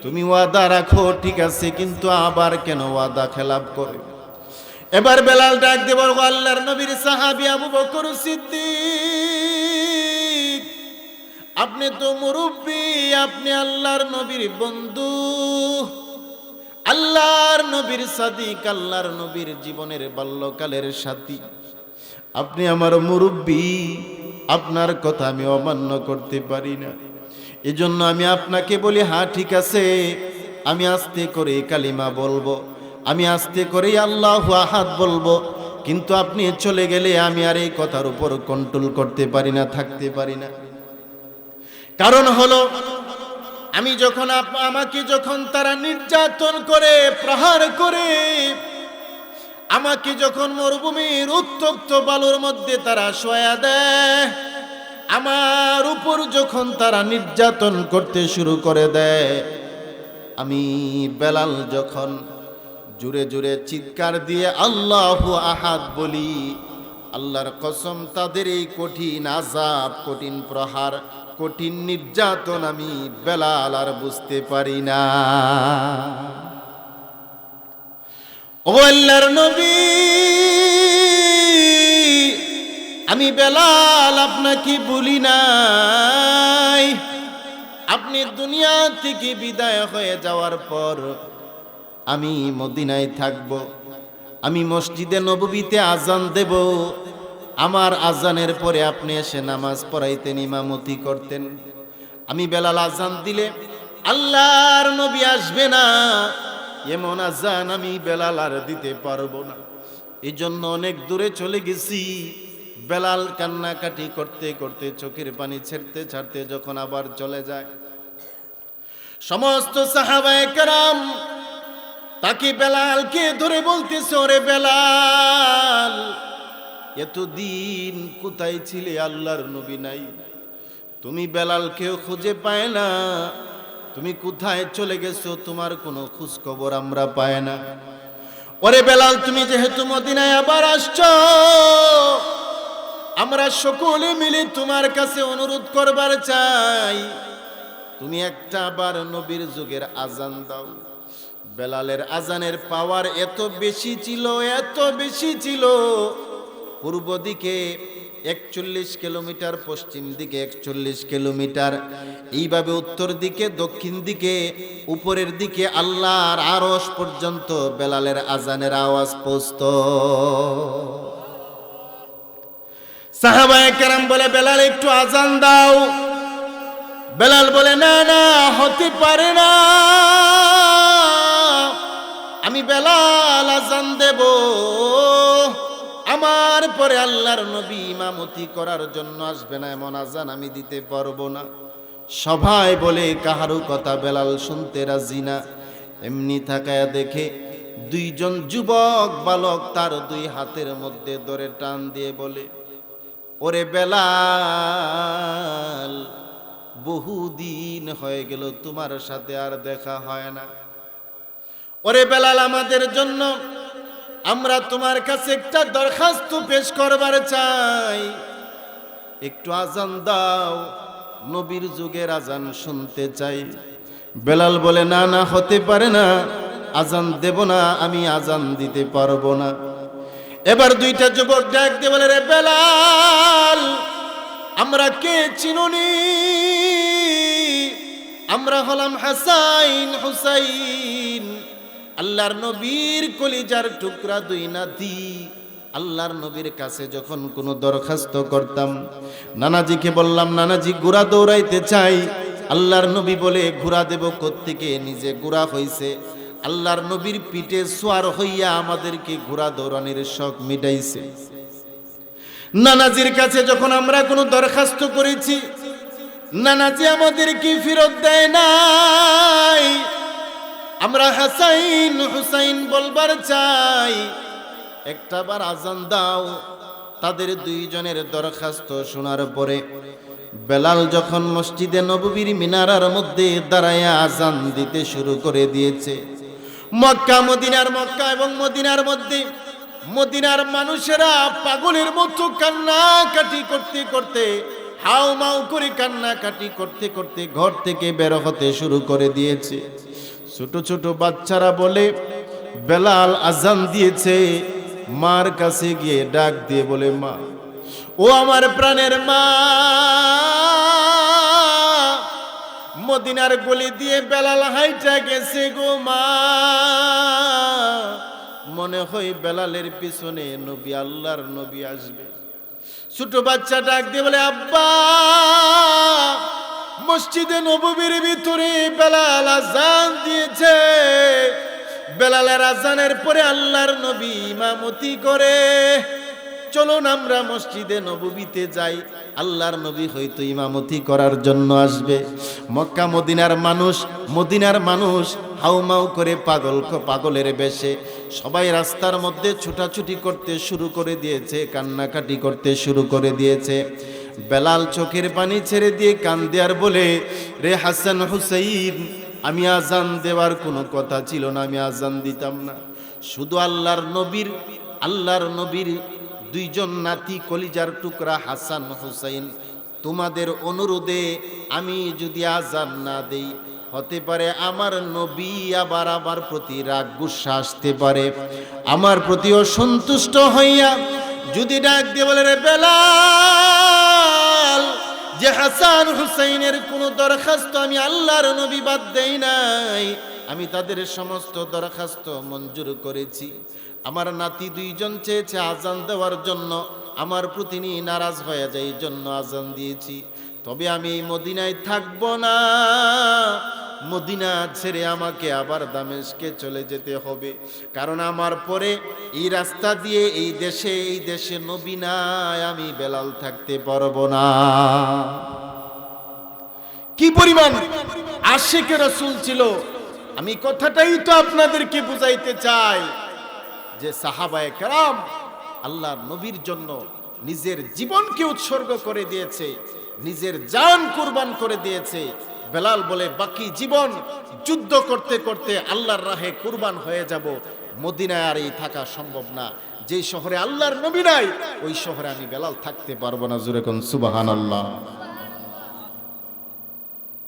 তুমি ওয়াদা রাখো ঠিক আছে, কিন্তু আবার কেন ওয়াদা খেলাপ করে। এবার বেলাল ডাক দিয়ে বলল আল্লাহর নবীর সাহাবী আবু বকর সিদ্দিক, আপনি তো মুরব্বী, আপনি আল্লাহর নবীর বন্ধু, আল্লাহর নবীর সাদিক, আল্লাহর নবীর জীবনের বাল্যকালের সাথী, আপনি আমার মুরব্বী, আপনার কথা আমি অমান্য করতে পারি না, এজন্য আমি আপনাকে বলি হ্যাঁ ঠিক আছে, আমি আস্তে করে কালিমা বলবো, আমি আস্তে করে আল্লাহু আহাদ বলবো, কিন্তু আপনি চলে গেলে আমি আর এই কথার উপর কন্ট্রোল করতে পারি না, থাকতে পারি না। কারণ হলো আমি যখন আমাকে যখন তারা নির্যাতন করে প্রহার করে, আমাকে যখন মরুভূমির উত্তপ্ত বালুর মধ্যে তারা শোয়া দেয়, আমার উপর যখন তারা নির্যাতন করতে শুরু করে দেয়, আমি বেলাল যখন জোরে জোরে চিৎকার দিয়ে আল্লাহু আহাদ বলি, আল্লাহর কসম তাদের এই কঠিন আযাব, কঠিন প্রহার, কঠিন নির্যাতন আমি বেলাল আর বুঝতে পারি না। ও আল্লাহর নবী, আমি বেলাল আপনাকে বলি নাই, আপনি দুনিয়া থেকে বিদায় হয়ে যাওয়ার পর আমি মদিনায় থাকব, আমি মসজিদে নববীতে আজান দেব, আমার আজানের পরে আপনি এসে নামাজ পড়াইতেন, ইমামতি করতেন। আমি বেলাল আজান দিলে আল্লাহর নবী আসবে না, এমন আজান আমি বেলাল আর দিতে পারবো না, এই জন্য অনেক দূরে চলে গেছি। বেলাল কান্নাকাটি করতে করতে চোখের পানি ছেড়তে ছাড়তে যখন আবার চলে যায়, সমস্ত সাহাবায়ে কেরাম তাকে বেলালকে ধরে বলতেছে ওরে বেলাল, এতদিন কোথায় ছিলে, আল্লাহর নবী নাই, তুমি বেলালকেও খুঁজে পায় না, তুমি কোথায় চলে গেছো, তোমার কোনো খোঁজ খবর আমরা পাই না। ওরে বেলাল, তুমি যেহেতু মদিনায় আবার আসছো, আমরা সকলে মিলে তোমার কাছে অনুরোধ করবার চাই, তুমি একটা বার নবীর যুগের আজান দাও। বেলালের আজানের পাওয়ার এত বেশি ছিল, এত বেশি ছিল, পূর্ব দিকে 41 কিলোমিটার, পশ্চিম দিকে 41 কিলোমিটার, এইভাবে উত্তর দিকে, দক্ষিণ দিকে, উপরের দিকে আল্লাহর আরশ পর্যন্ত বেলালের আজানের আওয়াজ পৌঁছতো। সাহাবায়ে কেরাম বলে, বেলাল একটু আজান দাও। বেলাল বলে, না না, হতে পারে না, আমি বেলাল আজান দেব, আমার পরে আল্লাহর নবী ইমামতি করার জন্য আসবে না, এমন আজান আমি দিতে পারবো না। সবাই বলে কাহারও কথা বেলাল শুনতে রাজি না। এমনি তাকায়া দেখে দুইজন যুবক বালক তার দুই হাতের মধ্যে ধরে টান দিয়ে বলে, ওরে বেলাল, বহুদিন হয়ে গেল তোমার সাথে আর দেখা হয় না। ওরে বেলাল, আমাদের জন্য, আমরা তোমার কাছে একটা দরখাস্ত পেশ করবার চাই, একটু আজান দাও, নবীর যুগের আজান শুনতে চাই। বেলাল বলে, না না, হতে পারে না, আজান দেব না, আমি আজান দিতে পারবো না। এবার দুইটা যুবক ডাক দিয়ে বলে, রে বেলাল, আমরা কে চিনুনি? আমরা হলাম হাসাইন হুসাইন, আল্লাহর নবীর কলিজার টুকরা দুই নাতি। আল্লাহর নবীর কাছে যখন কোনো দরখাস্ত করতাম, নানাজিকে বললাম, নানাজি ঘোড়া দৌড়াইতে চাই। আল্লাহর নবী বলে, ঘোড়া দেব কোত্থেকে? নিজে ঘোড়া হইছে, আল্লাহর নবীর পিঠে সোয়ার হইয়া আমাদেরকে ঘোড়া দৌড়ানোর শখ মিটাইছে। নানাজির কাছে যখন আমরা কোনো দরখাস্ত করেছি, নানাজি আমাদেরকে ফেরত দেয় নাই। আমরা হাসাইন হুসাইন বলবার চাই, একটাবার আজান দাও। তাদের দুইজনের দরখাস্ত শোনার পরে বেলাল যখন মসজিদে নববীর মিনারার মধ্যে দাঁড়ায়া আজান দিতে শুরু করে দিয়েছে, মক্কা এবং মদিনার মধ্যে মদিনার মানুষেরা পাগলের মতো কান্নাকাটি করতে করতে, হাউ মাউ করে কান্নাকাটি করতে করতে ঘর থেকে বের হতে শুরু করে দিয়েছে। ছোট ছোট বাচ্চারা বলে, বেলাল আজান দিয়েছে। মার কাছে গিয়ে ডাক দিয়ে বলে, মা, ও আমার প্রাণের মা, মদিনার গলি দিয়ে বেলাল হাইটা গেছে গো মা, মনে হয় বেলালের পিছনে নবী, আল্লাহর নবী আসবে। ছোট বাচ্চা ডাক দিয়ে বলে, আব্বা, মসজিদে নববীর ভিতরে বেলাল আজান দিয়েছে, বেলালের আজানের পরে আল্লাহর নবী ইমামতি করে, চলুন আমরা মসজিদে নববীতে যাই, আল্লাহর নবী হয়তো ইমামতি করার জন্য আসবে। মক্কা মদিনার মানুষ হাউমাউ করে পাগলের বেশে সবাই রাস্তার মধ্যে ছুটাছুটি করতে শুরু করে দিয়েছে, কান্নাকাটি করতে শুরু করে দিয়েছে। বেলাল চোখের পানি ছেড়ে দিয়ে কান্দে আর বলে, রে হাসান হুসাইন, আমি আজান দেওয়ার কোনো কথা ছিল না, আমি আজান দিতাম না, শুধু আল্লাহর নবীর দুইজন নাতি, কলিজার টুকরা হাসান হুসাইন, তোমাদের অনুরোধে আমি যদি আজান না দেই, হতে পারে আমার নবী আবার আমার প্রতি রাগ গুসা আসতে পারে, আমার প্রতি অসন্তুষ্ট হইয়া যদি ডাক দিয়ে বলে, রে বেলাল, যে হাসান হুসাইনের কোনো দরখাস্ত আমি আল্লাহর নবী বাদ দেই নাই, আমি তাদের সমস্ত দরখাস্ত মঞ্জুর করেছি। আমার নাতি দুইজন চেয়েছে আজান দেওয়ার জন্য, আমার প্রতি নারাজ হয়ে যায়, এই জন্য আজান দিয়েছি। তবে আমি এই মদিনায় থাকবো না, মদিনা ছেড়ে আমাকে আবার দামেস্কে চলে যেতে হবে, কারণ আমার পরে এই রাস্তা দিয়ে এই দেশে নবী নাই, আমি বেলাল থাকতে পারবো না। কি পরিমাণ আশিকে রাসূল ছিল, আমি কথাটাই তো আপনাদেরকে বুঝাইতে চাই যে সাহাবায়ে কেরাম আল্লাহর নবীর জন্য নিজের জীবনকে উৎসর্গ করে দিয়েছে, নিজের জান কুরবান করে দিয়েছে। বেলাল বলে, বাকি জীবন যুদ্ধ করতে করতে আল্লাহর রাহে কুরবান হয়ে যাব, মদিনায় আর এই থাকা সম্ভব না, যে শহরে আল্লাহর নবী নাই ওই শহরে আমি বেলাল থাকতে পারবো না। জোরে কোন সুবহানাল্লাহ।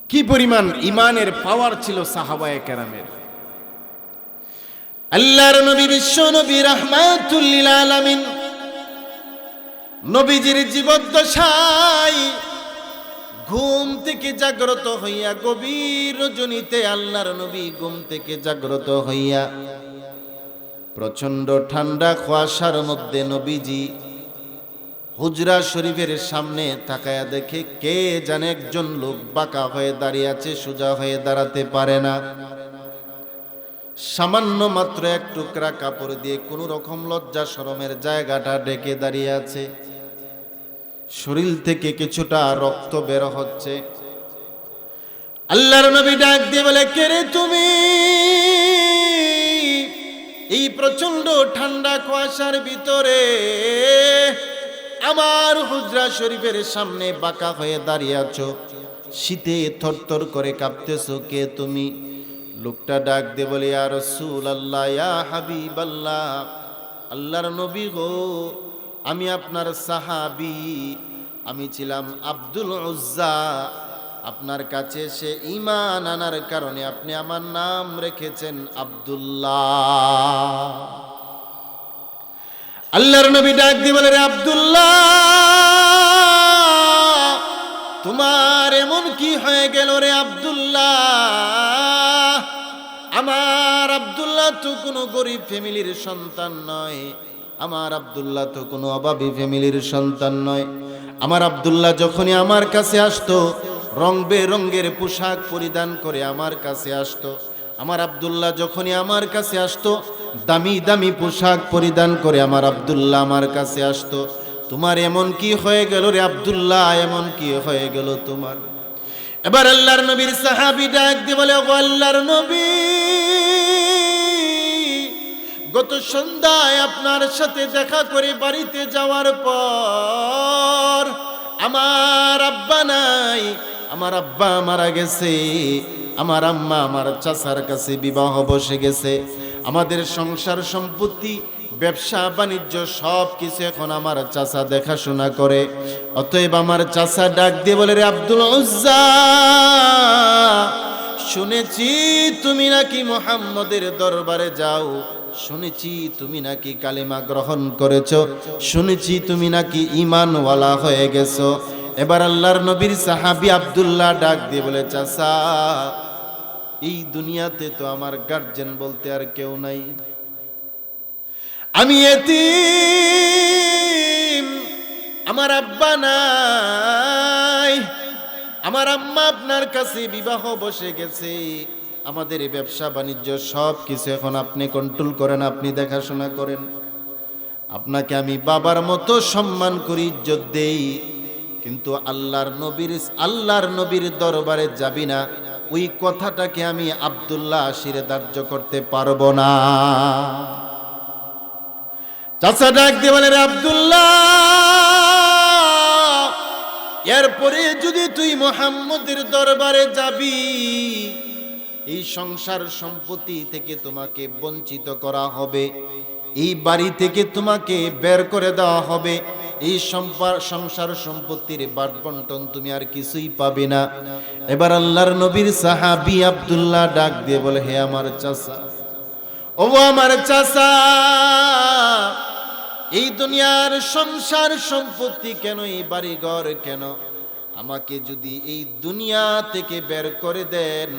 কি পরিমাণ ইমানের পাওয়ার ছিল সাহাবায়ে কেরামের। আল্লাহর নবী, বিশ্ব নবী, রাহমাতুল লিল আলামিন, নবীজির জীবদ্দশায় ঘুম থেকে জাগ্রত হইয়া গভীর রজনীতে আল্লাহর নবী ঘুম থেকে জাগ্রত হইয়া প্রচন্ড ঠান্ডা কুয়াশার মধ্যে নবীজি হুজরা শরীফের সামনে তাকায়া দেখে কে জানে একজন লোক বাঁকা হয়ে দাঁড়িয়ে আছে, সোজা হয়ে দাঁড়াতে পারে না। সামান্য মাত্র এক টুকরা কাপড় দিয়ে কোন রকম লজ্জা শরমের জায়গাটা ঢেকে দাঁড়িয়ে আছে। শরীর থেকে কিছুটা রক্ত বের হচ্ছে। আল্লাহর নবী ডাক দিয়ে বলে, কে রে তুমি? এই প্রচন্ড ঠান্ডা কুয়াশার ভিতরে আমার হুজরা শরীফের সামনে বাঁকা হয়ে দাঁড়িয়ে আছো, শীতে থরথর করে কাঁপতেছো, কে তুমি? লোকটা ডাক দিয়ে বলে, ইয়া রাসূলুল্লাহ, ইয়া হাবিবাল্লাহ, আল্লাহর নবী গো, আমি আপনার সাহাবী, আমি ছিলাম আব্দুল উজ্জা। আপনার কাছে এসে ঈমান আনার কারণে আপনি আমার নাম রেখেছেন আব্দুল্লাহ। আল্লাহর নবী ডাক দিয়ে বলে, রে আব্দুল্লাহ, তোমার এমন কি হয়ে গেল রে আব্দুল্লাহ? আমার আব্দুল্লাহ তো কোনো গরিব ফ্যামিলির সন্তান নয়, আমার আব্দুল্লাহ তো কোনো অভাবী ফ্যামিলির সন্তান নয়। আমার আব্দুল্লাহ যখনই আমার কাছে আসতো, রং বেরঙের পোশাক পরিধান করে আমার কাছে আসতো। আমার আব্দুল্লাহ যখনই আমার কাছে আসতো, দামি দামি পোশাক পরিধান করে আমার আব্দুল্লাহ আমার কাছে আসতো। তোমার এমন কি হয়ে গেল রে আব্দুল্লাহ? এমন কি হয়ে গেল তোমার? এবার আল্লাহর নবীর সাহাবী ডাক দিয়ে বলে, ও আল্লাহর নবী, গত সন্ধ্যায় আপনার সাথে দেখা করে বাড়িতে যাওয়ার পর আমার আব্বা নাই, আমার আব্বা মারা গেছে, আমার আম্মা আমার চাচার কাছে বিবাহ বসে গেছে, আমাদের সংসার সম্পত্তি ব্যবসা বাণিজ্য সব কিছু এখন আমার চাচা দেখাশোনা করে। অতএব আমার চাচা ডাক দিয়ে বলে, রে আব্দুল উজ্জা, শুনেছি তুমি নাকি মুহাম্মদের দরবারে যাও, শুনেছি তুমি নাকি কালিমা গ্রহণ করেছো, শুনেছি তুমি নাকি ঈমানওয়ালা হয়ে গেছো। এবার আল্লাহর নবীর সাহাবী আব্দুল্লাহ ডাক দিয়ে বলে, চাচা, এই দুনিয়াতে তো আমার গার্জেন বলতে আর কেউ নাই, আমি এতিম, আমার আব্বা নাই, আমার আম্মা আপনার কাছে বিবাহ বসে গেছে, আমাদের ব্যবসা বাণিজ্য সব কিছু এখন আপনি কন্ট্রোল করেন, আপনি দেখাশোনা করেন, আপনাকে আমি বাবার মতো সম্মান করি, ইজ্জত দেই, কিন্তু আল্লাহর নবীর দরবারে যাবি না, ওই কথাটাকে আমি আব্দুল্লাহ শিরে ধার্য করতে পারবো না। চাচা ডাক দিয়ে বলে, রে আব্দুল্লাহ, এরপরে যদি তুই মুহাম্মদের দরবারে যাবি, এই সংসার সম্পত্তি থেকে তোমাকে বঞ্চিত করা হবে, এই বাড়ি থেকে তোমাকে বের করে দেওয়া হবে, এই সংসার সম্পত্তির বাঁটবন্টন তুমি আর কিছুই পাবে না। এবার আল্লাহর নবীর সাহাবী আব্দুল্লাহ ডাক দিয়ে বলে, হে আমার চাচা, ও আমার চাচা, এই দুনিয়ার সংসার সম্পত্তি কেন, এই বাড়িঘর কেন, আমাকে যদি এই দুনিয়া থেকে বের করে দেন,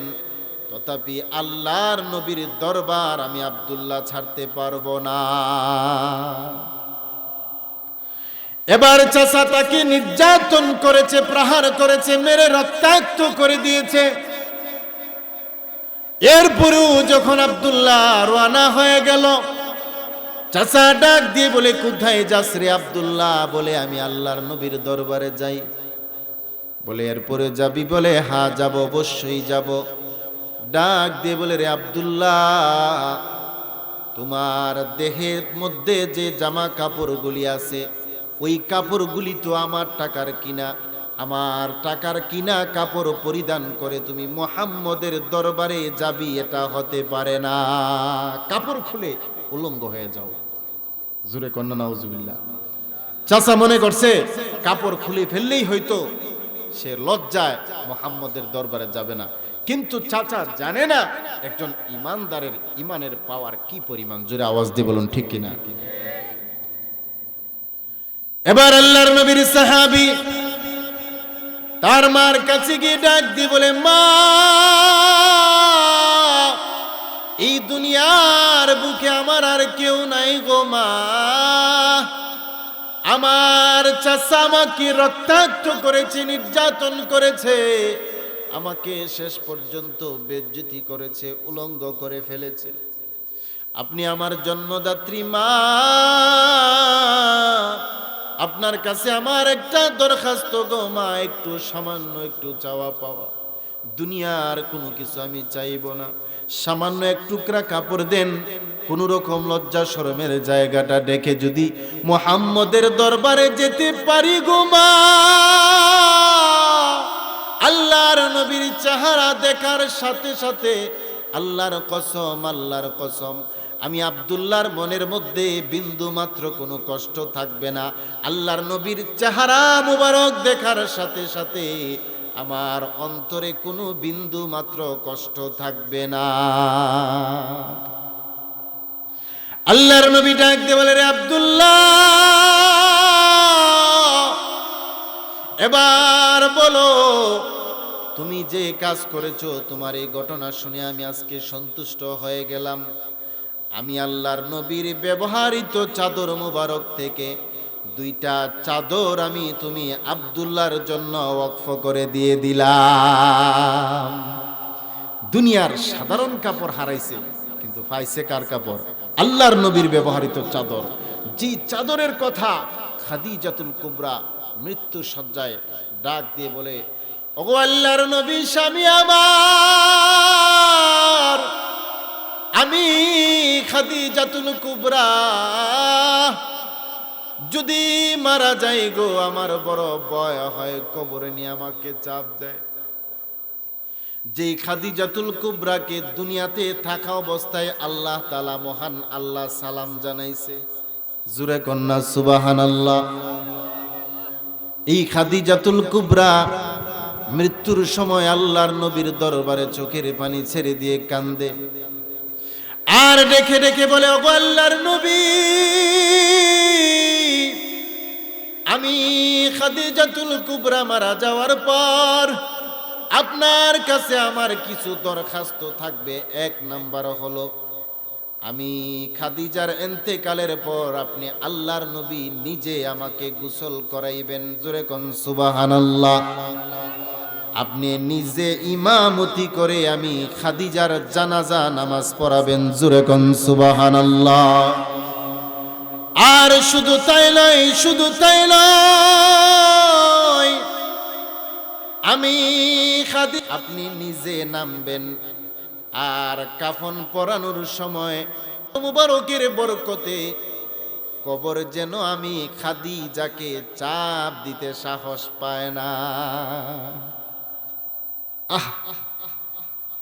তথাপি আল্লাহর নবীর দরবার আমি আব্দুল্লাহ ছাড়তে পারবো না। এবার চাচা তাকে নির্যাতন করেছে, প্রহার করেছে, মেরে রক্তাক্ত করে দিয়েছে। এরপরেও যখন আব্দুল্লাহ রওনা হয়ে গেল, চাচা ডাক দিয়ে বলে, কোথায় যাস রে আব্দুল্লাহ? বলে, আমি আল্লাহর নবীর দরবারে যাই। বলে, এরপরে যাবি? বলে, হ্যাঁ যাব, অবশ্যই যাব। ডাক দিয়ে বলে, রে আব্দুল্লাহ, তোমার দেহের মধ্যে যে জামা কাপড়গুলি আছে, ওই কাপড়গুলি তো আমার টাকার কিনা, আমার টাকার কিনা কাপড় পরিধান করে তুমি মুহাম্মদের দরবারে যাবি, এটা হতে পারে না। কাপড় খুলে উলঙ্গ হয়ে যাও। জোরে কন্যা নাউজুবিল্লাহ। চাচা মনে করছে কাপড় খুলে ফেললেই হয়তো সে লজ্জায় মুহাম্মদের দরবারে যাবে না, কিন্তু চাচা জানে না একজন ইমানদারের ইমানের পাওয়ার কি পরিমাণ। জোরে আওয়াজ দিয়ে বলুন ঠিক কিনা। এবার আল্লাহর নবীর সাহাবী তার মার কাছে গিয়ে ডাক দিয়ে বলে, মা, এই দুনিয়ার বুকে আমার আর কেউ নাই গো মা। আমার চাচা আমাকে রক্তাক্ত করেছে, নির্যাতন করেছে, আমাকে শেষ পর্যন্ত বেইজ্জতি করেছে, উলঙ্গ করে ফেলেছে। আপনি আমার জন্মদাত্রী মা, আপনার কাছে আমার একটা দরখাস্ত গো মা, একটু সামান্য একটু চাওয়া পাওয়া, দুনিয়ার কোনো কিছু আমি চাইব না, সামান্য এক টুকরা কাপড় দেন, কোন রকম লজ্জা শরমের জায়গাটা ডেকে যদি মুহাম্মদের দরবারে যেতে পারি গো মা। আল্লাহর নবীর চেহারা দেখার সাথে সাথে আল্লাহর কসম, আমি আব্দুল্লাহর মনের মধ্যে বিন্দু মাত্র কোনো কষ্ট থাকবে না। আল্লাহর নবীর চেহারা মুবারক দেখার সাথে সাথে আমার অন্তরে কোনো বিন্দু মাত্র কষ্ট থাকবে না। আল্লাহর নবী ডাক দিয়ে বলে, রে আব্দুল্লাহ, এবার বলো তুমি যে কাজ করেছো, তোমার এই ঘটনা শুনে আমি আজকে সন্তুষ্ট হয়ে গেলাম। আমি আল্লাহর নবীর ব্যবহৃত চাদর মুবারক থেকে 2টা চাদর আমি তুমি আব্দুল্লাহর জন্য ওয়াকফ করে দিয়ে দিলাম। দুনিয়ার সাধারণ কাপড় হারাইছে, কিন্তু পাইছে কার কাপড়? আল্লাহর নবীর ব্যবহৃত চাদর। যে চাদরের কথা খাদিজাতুল কুবরা মৃত্যু শয্যায় ডাক দিয়ে বলে, ওগো আল্লাহর নবী স্বামী আমার, আমি খাদিজাতুল কুবরা যদি মারা যাই গো, আমার বড় ভয় হয়, কবরে নিয়ে আমাকে চাপ দেয়। যেই খাদিজাতুল কুবরাকে দুনিয়াতে থাকা অবস্থায় আল্লাহ তাআলা, মহান আল্লাহ সালাম জানাইছে, জুরে কন্যা সুবহানাল্লাহ। এই খাদিজাতুল কুবরা মৃত্যুর সময় আল্লাহর নবীর দরবারে চোখের পানি ছেড়ে দিয়ে কান্দে, আর ডেকে ডেকে বলে, ওগো আল্লাহর নবী, আমি খাদিজাতুল কুবরা মারা যাওয়ার পর আপনার কাছে আমার কিছু দরখাস্ত থাকবে। 1 নাম্বার হলো, আমি খাদিজার ইন্তেকালের পর আপনি আল্লাহর নবী নিজে আমাকে গোসল করাইবেন, জোরে কোন সুবহানাল্লাহ। আপনি নিজে ইমামতি করে আমি খাদিজার জানাজা নামাজ পড়াবেন, জোরে কোন সুবহানাল্লাহ। আর শুধু তাই নয়, আমি আপনি নিজে নামবেন, আর কাফন পরানোর সময় মুবারকের বরকতে কবর যেন আমি খাদিজাকে চাপ দিতে সাহস পায় না।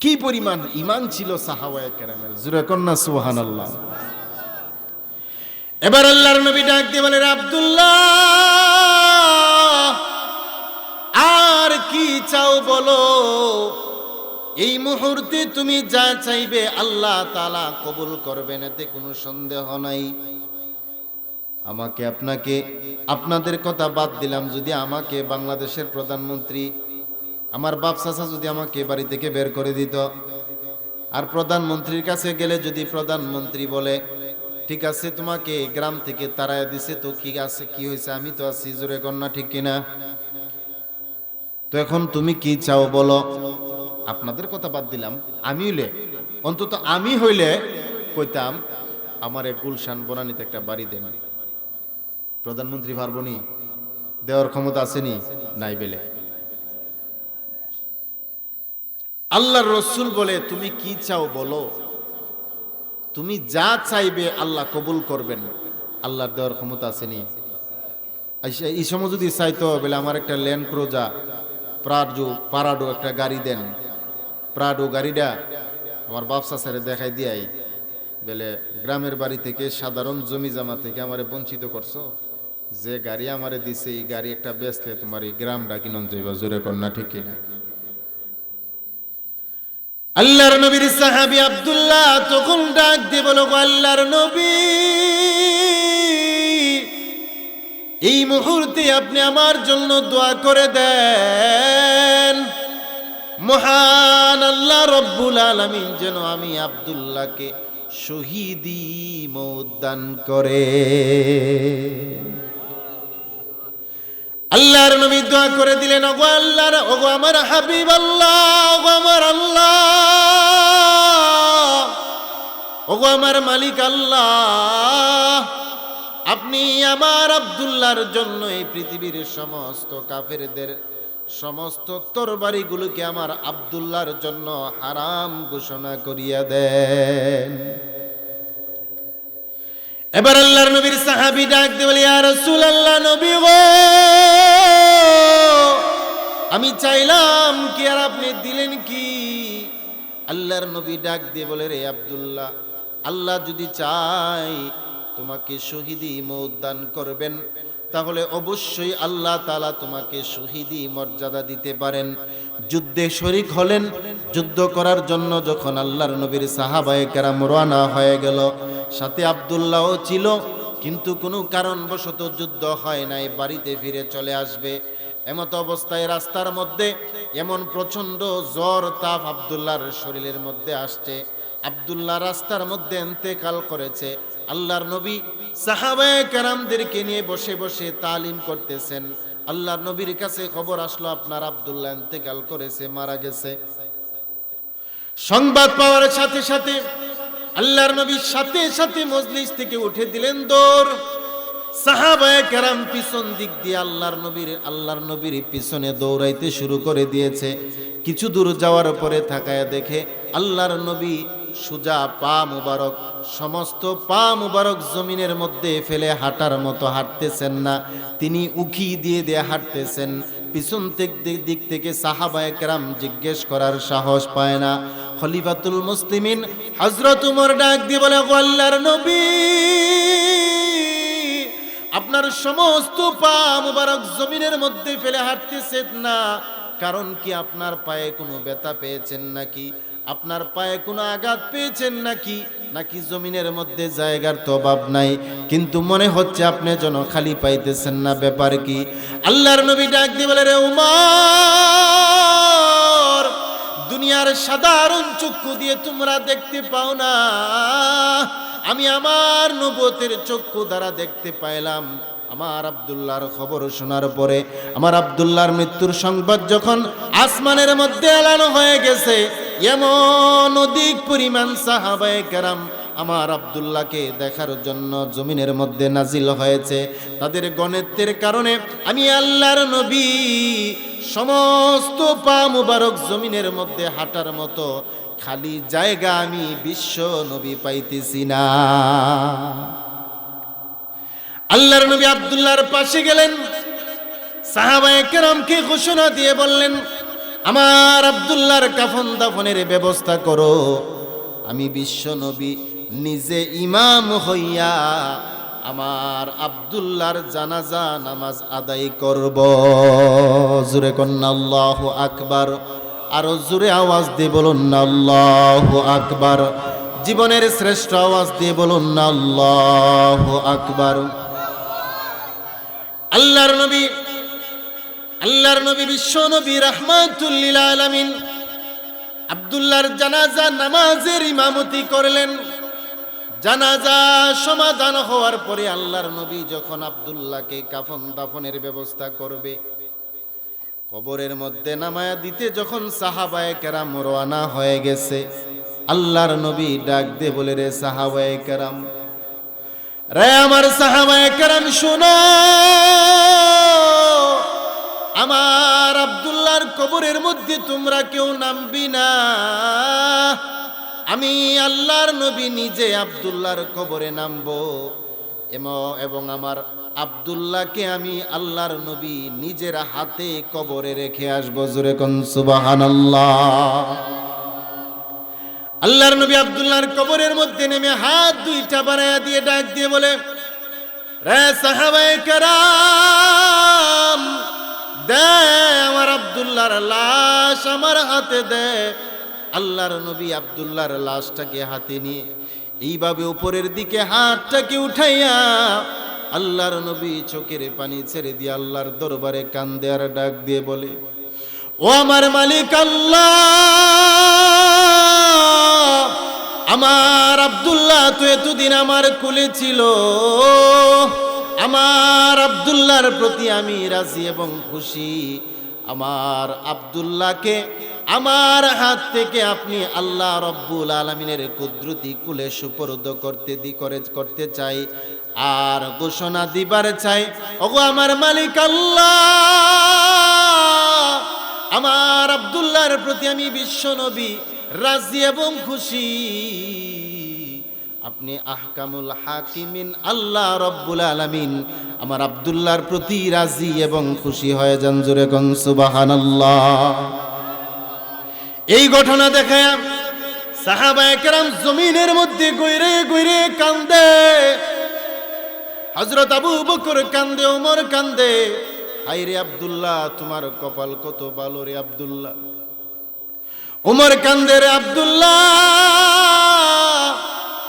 কি পরিমাণ ঈমান ছিল সাহাবায়ে কেরামের, জোরে কন্না সুবহানাল্লাহ। এবার আল্লাহর নবী ডাক দিয়ে বলেন, আব্দুল্লাহ, আর কি চাও বলো, এই মুহূর্তে তুমি যা চাইবে আল্লাহ তাআলা কবুল করবেন, এতে কোনো সন্দেহ নাই। আমাকে আপনাকে আপনাদের কথা বাদ দিলাম, যদি আমাকে বাংলাদেশের প্রধানমন্ত্রী, আমার বাপ চাচা যদি আমাকে বাড়ি থেকে বের করে দিত, আর প্রধানমন্ত্রীর কাছে গেলে যদি প্রধানমন্ত্রী বলে, ঠিক আছে তোমাকে গ্রাম থেকে তাড়াইয়া দিছে, তো কি আছে, কি হয়েছে, আমি তো আছি, জোরে কন্যা ঠিক কিনা? তো এখন তুমি কি চাও বলো। আপনাদের কথা বাদ দিলাম, অন্তত আমি হইলে কইতাম, আমারে গুলশান বনানীতে একটা বাড়ি দেন। প্রধানমন্ত্রী পারবনি, দেওয়ার ক্ষমতা আসেনি, নাই বেলে। আল্লাহর রাসূল বলে, তুমি কি চাও বলো, তুমি যা চাইবে আল্লাহ কবুল করবেন, আল্লাহর দেওয়ার ক্ষমতা আসেনি। এই সময় যদি চাইতো বলে, আমার একটা ল্যান্ড ক্রুজার পারাডো একটা গাড়ি দেন, প্রাডো গাড়িটা আমার বাপসা ছেড়ে দেখাই দিয়াই বলে, গ্রামের বাড়ি থেকে সাধারণ জমি জামা থেকে আমারে বঞ্চিত করছো, যে গাড়ি আমারে দিছে এই গাড়ি একটা বেচলে তোমার এই গ্রামটা কিনন যাইবা, জোরে কন্যা ঠিক কিনা? আল্লাহর নবীর সাহাবী আব্দুল্লাহ তখন ডাক দিয়ে বলো, আল্লাহর নবী, এই মুহূর্তে আপনি আমার জন্য দোয়া করে দেন, মহান আল্লাহ রব্বুল আলামিন যেন আমি আব্দুল্লাহকে শহীদি মওত দান করে। আল্লাহর নবী দোয়া করে দিলেন, ওগো আল্লাহর, ওগো আমার হাবিব আল্লাহ, ওগো আমার আল্লাহ, ওগো আমার মালিক আল্লাহ, আপনি আমার আব্দুল্লাহর জন্য এই পৃথিবীর সমস্ত কাফেরদের সমস্ত তরবারিগুলোকে আমার আব্দুল্লাহর জন্য হারাম ঘোষণা করিয়া দেন। এবার আল্লাহর নবীর সাহাবী ডাক দিয়ে বলে, ইয়া রাসূলুল্লাহ, নবী গো, আমি চাইলাম কি আর আপনি দিলেন কি? আল্লাহর নবী ডাক দিয়ে বলে, রে আব্দুল্লাহ, আল্লাহ যদি চায় তোমাকে শহীদি মওত দান করবেন, তাহলে অবশ্যই আল্লাহ তাআলা তোমাকে শহীদি মর্যাদা দিতে পারেন। যুদ্ধে শরীক হলেন, যুদ্ধ করার জন্য যখন আল্লাহর নবীর সাহাবায়ে কেরাম রওনা হয়ে গেল, সাথে আব্দুল্লাহও ছিল, কিন্তু কোনো কারণবশত যুদ্ধ হয় নাই, বাড়িতে ফিরে চলে আসবে। এমত অবস্থায় রাস্তার মধ্যে এমন প্রচণ্ড জ্বর তাপ আব্দুল্লাহর শরীরের মধ্যে আসছে। আব্দুল্লাহ রাস্তার মধ্যে ইন্তেকাল করেছে। আল্লাহর নবী সাহাবায়ে কেরামদেরকে নিয়ে বসে বসে তালিম করতেছেন। আল্লাহর নবীর কাছে খবর আসলো, আপনার আব্দুল্লাহ ইন্তেকাল করেছে, মারা গেছে। সংবাদ পাওয়ার সাথে সাথে আল্লাহর নবী সাথে সাথে মজলিস থেকে উঠে দিলেন দৌড়। সাহাবায়ে কেরাম পিছন দিক দিয়ে আল্লাহর নবীর পিছনে দৌড়াইতে শুরু করে দিয়েছে। কিছু দূর যাওয়ার পরে তাকায়া দেখে আল্লাহর নবী সুজা পা মুবারক, সমস্ত পা মুবারক জমিনের মধ্যে ফেলে হাঁটার মতো হাঁটতেছেন না, তিনি উকি দিয়ে দিয়ে হাঁটতেছেন। পিছন দিক থেকে সাহাবায়ে কেরাম জিজ্ঞেস করার সাহস পায় না। খলিফাতুল মুসলিমিন হযরত উমর ডাক দিয়ে বলে, ও আল্লাহর নবী, আপনার সমস্ত পা মুবারক জমিনের মধ্যে ফেলে হাঁটতেছেন না, কারণ কি? আপনার পায়ে কোনো ব্যথা পেয়েছেন নাকি? আপনার পায়ে কোনো আঘাত পেয়েছেন নাকি? নাকি জমিনের মধ্যে জায়গার তো অভাব নাই, কিন্তু মনে হচ্ছে আপনি যেন খালি পাইতেছেন না, ব্যাপার কি? আল্লাহর নবী ডাক দিয়ে বলে, রে উমর, দুনিয়ার সাধারণ চক্ষু দিয়ে তোমরা দেখতে পাও না, আমি আমার নবুয়তের চক্ষু দ্বারা দেখতে পাইলাম। আমার আব্দুল্লাহর খবর শোনার পরে, আমার আব্দুল্লাহর মৃত্যুর সংবাদ যখন আসমানের মধ্যে এলানো হয়ে গেছে, এমন অধিক পরিমাণ সাহাবায়ে কেরাম আমার আব্দুল্লাহকে দেখার জন্য জমিনের মধ্যে নাজিল হয়েছে। তাদের গণের কারণে আমি আল্লাহর নবী সমস্ত পা মুবারক জমিনের মধ্যে হাঁটার মতো খালি জায়গা আমি বিশ্ব নবী পাইতেছি না। আল্লাহর নবী আব্দুল্লাহর পাশে গেলেন, সাহাবায়ে কেরামকে ঘোষণা দিয়ে বললেন, আমার আব্দুল্লাহর কাফন দাফনের ব্যবস্থা করো, আমি বিশ্ব নবী নিজে ইমাম হইয়া আমার আব্দুল্লাহর জানাজা নামাজ আদায় করব। জোরে কন্না আল্লাহু আকবার, আরো জোরে আওয়াজ দিয়ে বলুন না আল্লাহু আকবার, জীবনের শ্রেষ্ঠ আওয়াজ দিয়ে বলুন না আল্লাহু আকবার। আল্লাহর নবী বিশ্ব নবী রাহমাতুল লিল আলামিন আব্দুল্লাহর জানাজা নামাজের ইমামতি করলেন। জানাজা সমাধান হওয়ার পরে আল্লাহর নবী যখন আব্দুল্লাহকে কাফন দাফনের ব্যবস্থা করবে, কবরের মধ্যে নামায়া দিতে যখন সাহাবায়ে কেরাম রওনা হয়ে গেছে, আল্লাহর নবী ডাক দিয়ে বলে, রে সাহাবায়ে কেরাম, রে আমার সাহাবায়ে কেরাম, শোনো, আমার আব্দুল্লাহর কবরের মধ্যে তোমরা কেউ নামবি না। আমি আল্লাহর নবী নিজে আব্দুল্লাহর কবরে নামবো এবং আমার আব্দুল্লাহকে আমি আল্লাহর নবী নিজের হাতে কবরে রেখে আসবো। জোরে কোন সুবহানাল্লাহ। আল্লাহর নবী আব্দুল্লাহর কবরের মধ্যে নেমে হাত দুইটা বাড়াইয়া দিয়ে ডাক দিয়ে বলে, রে সাহাবায়ে কেরাম, দে আমার আব্দুল্লাহর লাশ আমার হাতে দে। আল্লাহর নবী আব্দুল্লাহর লাশটাকে হাতে নিয়ে এইভাবে উপরের দিকে হাতটাকে উঠাইয়া আল্লাহর নবী চোখের পানি ছেড়ে দিয়ে আল্লাহর দরবারে কান্দে আর ডাক দিয়ে বলে, ও আমার মালিক আল্লাহ, আমার আব্দুল্লাহ তো এতদিন আমার কোলে ছিল, আমার আব্দুল্লাহর প্রতি আমি রাজি এবং খুশি। আমার আব্দুল্লাহকে আমার হাত থেকে আপনি আল্লাহ রব্বুল আলামিনের কুদরতি কুলে সুপর্দ করতে চাই আর ঘোষণা দিবার চাই, ওগো আমার মালিক আল্লাহ, আমার আব্দুল্লাহর প্রতি আমি বিশ্ব নবী রাজি এবং খুশি। আপনি আহকামুল হাকিমিন আল্লাহ রব্বুল আলামিন আমার আব্দুল্লাহর প্রতি রাজি এবং খুশি হয়ে যান। জোরে কোন সুবহানাল্লাহ। এই ঘটনা দেখে সাহাবায়ে কেরাম জমিনের মধ্যে গইরে গইরে কান্দে। হযরত আবু বকর কান্দে, ওমর কান্দে, হায় রে আব্দুল্লাহ, তোমার কপাল কত ভালো রে আব্দুল্লাহ। ওমর কান্দে, রে আব্দুল্লাহ,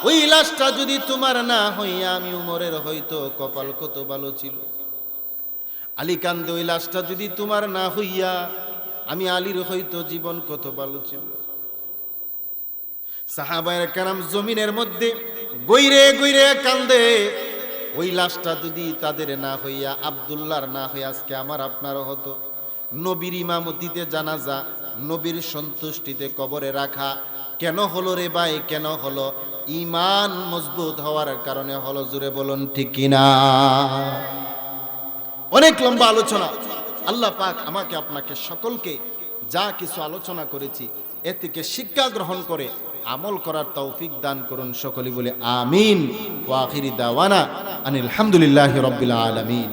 ওই লাশটা যদি তোমার না হইয়া আমি উমরের হয়তো কপাল কত ভালো ছিল। আলী কান্দে, ওই লাশটা যদি তোমার না হইয়া আমি আলীর হয়তো জীবন কত ভালো ছিল। সাহাবায়ে কেরাম জমিনের মধ্যে গইরে গইরে কান্দে, ওই লাশটা যদি তাদের না হইয়া আব্দুল্লাহর না হইয়া আজকে আমার আপনার হতো। নবীর ইমামতিতে জানাজা, নবীর সন্তুষ্টিতে কবরে রাখা কেন হলো রে ভাই, কেন হলো? ঈমান মজবুত হওয়ার কারণে হলো। জুড়ে বলুন ঠিক কিনা? অনেক লম্বা আলোচনা। আল্লাহ পাক আমাকে আপনাকে সকলকে যা কিছু আলোচনা করেছি এ থেকে শিক্ষা গ্রহণ করে আমল করার তৌফিক দান করুন। সকলে বলে আমিন। ওয়া আখিরি দাওয়ানা আনিল হামদুলিল্লাহি রাব্বিল আলামিন।